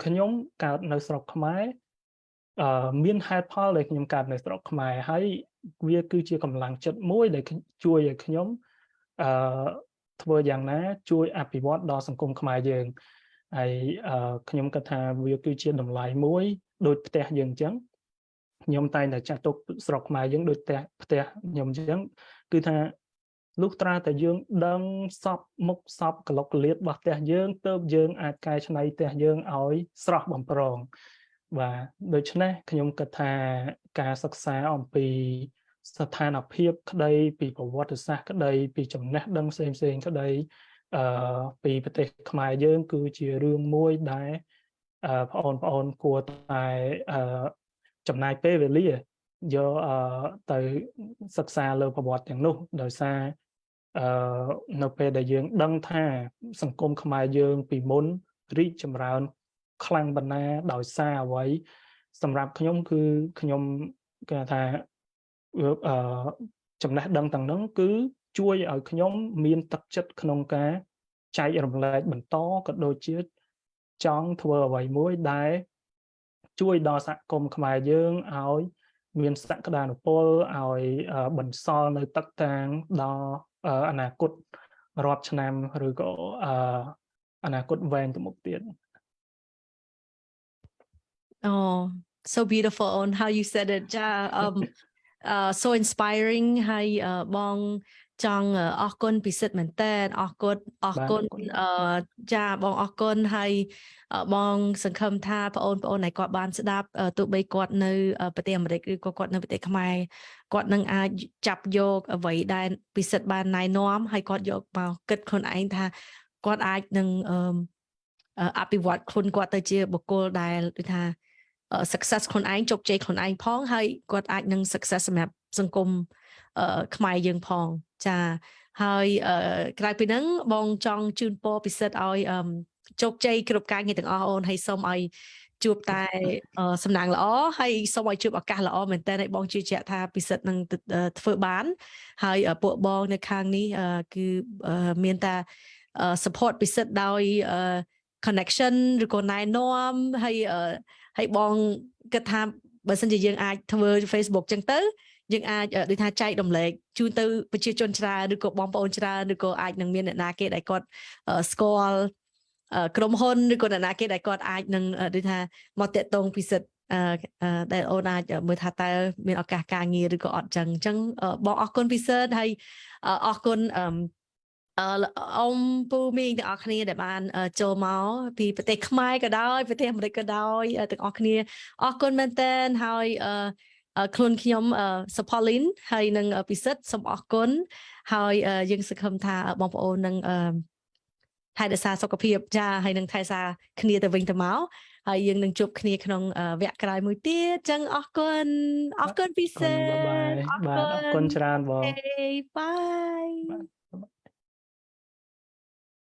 ខ្ញុំកើតនៅស្រុកខ្មែរមានហេតុផលដែលខ្ញុំកើតនៅស្រុកខ្មែរហើយវាគឺជាកម្លាំងចិត្តមួយដែលជួយឲ្យខ្ញុំធ្វើយ៉ាងណាជួយអភិវឌ្ឍដល់សង្គមខ្មែរយើងហើយខ្ញុំគិតថាវាគឺជាតម្លៃមួយដូចផ្ទះយើងអញ្ចឹងខ្ញុំតែងតែចាត់ទុកស្រុកខ្មែរយើងដូចផ្ទះខ្ញុំអញ្ចឹងគឺថាលុះត្រាតែយើងដឹងសពមុខសពកលុកកលៀតរបស់ផ្ទះយើងទើបយើងអាចកែច្នៃផ្ទះយើងឲ្យស្រស់បំព្រងបាទដូច្នេះខ្ញុំគិតថាការសិក្សាអំពីស្ថានភាពក្តីពីប្រវត្តិសាស្ត្រក្តីពីចំណេះដឹងផ្សេងៗក្តីពីប្រទេសខ្មែរយើងគឺជារឿងមួយដែលបងប្អូនគួរតែចំណាយពេលវេលាយកទៅសិក្សាលើប្រវត្តិទាំងនោះដោយសារនៅពេលដែលយើងដឹងថាសង្គមខ្មែរយើងពីមុនរីកចម្រើនខ្លាំងប៉ុណ្ណាដោយសារអ្វីសម្រាប់ខ្ញុំគឺខ្ញុំគេថាចំណេះដឹងទាំងនោះគឺជួយឲ្យខ្ញុំមានទឹកចិត្តក្នុងការចែករំលែកបន្តក៏ដូចជាចង់ធ្វើអ្វីមួយដែលជួយដល់សហគមន៍ខ្មែរយើងឲ្យមានសក្តានុពលឲ្យបន្សល់នៅទឹកតាងដល់អនាគតរាប់ឆ្នាំឬក៏អនាគតវែងទៅមុខទៀត Oh, so beautiful on how you said it. So inspiring ហើយបងចង់អរគុណពិសិដ្ឋមែនតើអរគុណចាបងអរគុណហើយបងសង្ឃឹមថាបងប្អូនដែលគាត់បានស្ដាប់ទោះបីគាត់នៅប្រទេសអាមេរិកឬក៏គាត់នៅប្រទេសខ្មែរគាត់នឹងអាចចាប់យកអ្វីដែលពិសិដ្ឋបានណែនាំហើយគាត់យកមកគិតខ្លួនឯងថាគាត់អាចនឹងអភិវឌ្ឍខ្លួនគាត់ទៅជាបុគ្គលដែលដូចថាsuccess ខ្លួនឯងជោគជ័យខ្លួនឯងផងហើយគាត់អាចនឹង success សម្រាប់សង្គមខ្មែរយើងផងចាហើយក្រៅពីហ្នឹងបងចង់ជូនពរពិសិដ្ឋឲ្យជោគជ័យគ្រប់ការងារទាំងអស់អូនហើយសូមឲ្យជួបតែសំណាងល្អហើយសូមឲ្យជួបឱកាសល្អមែនតើបងជឿជាក់ថាពិសិដ្ឋនឹងធ្វើបានហើយពួកបងនៅខាងនេះគឺមានតែ support ពិសិដ្ឋដោយ connection ឬក៏ណែនាំហើយបងគិតថាបើសិនជាយើងអាចធ្វើ Facebook ចឹងទៅយើងអាចដូចថាចែករំលែកជូនទៅប្រជាជនច្រើនឬក៏បងប្អូនច្រើនឬក៏អាចនឹងមានអ្នកណាគេដែលគាត់ស្គាល់ក្រុមហ៊ុនឬក៏អ្នកណាគេដែលគាត់អាចនឹងដូចថាមកតាក់ទងពិសិដ្ឋដែលអូនអាចមើលថាតើមានឱកាសការងារឬក៏អត់ចឹងអញ្ចឹងបងអរគុណពិសិដ្ឋហើយអរគុណអ៊ំពូមីងទាំងអស់គ្នាដែលបានចូលមកពីប្រទេសខ្មែរក៏ដោយប្រទេសអាមេរិកក៏ដោយទាំងអស់គ្នាអរគុណមែនតើហើយខ្លួនខ្ញុំសុផាលីនហើយនឹងពិសិដ្ឋសូមអរគុណហើយយើងសង្ឃឹមថាបងប្អូននឹងថែរក្សាសុខភាពចាហើយនឹងថែរក្សាគ្នាទៅវិញទៅមកហើយយើងនឹងជួបគ្នាក្នុងវគ្គក្រោយមួយទៀតចឹងអរគុណពិសិដ្ឋបាទអរគុណច្រើនបង Bye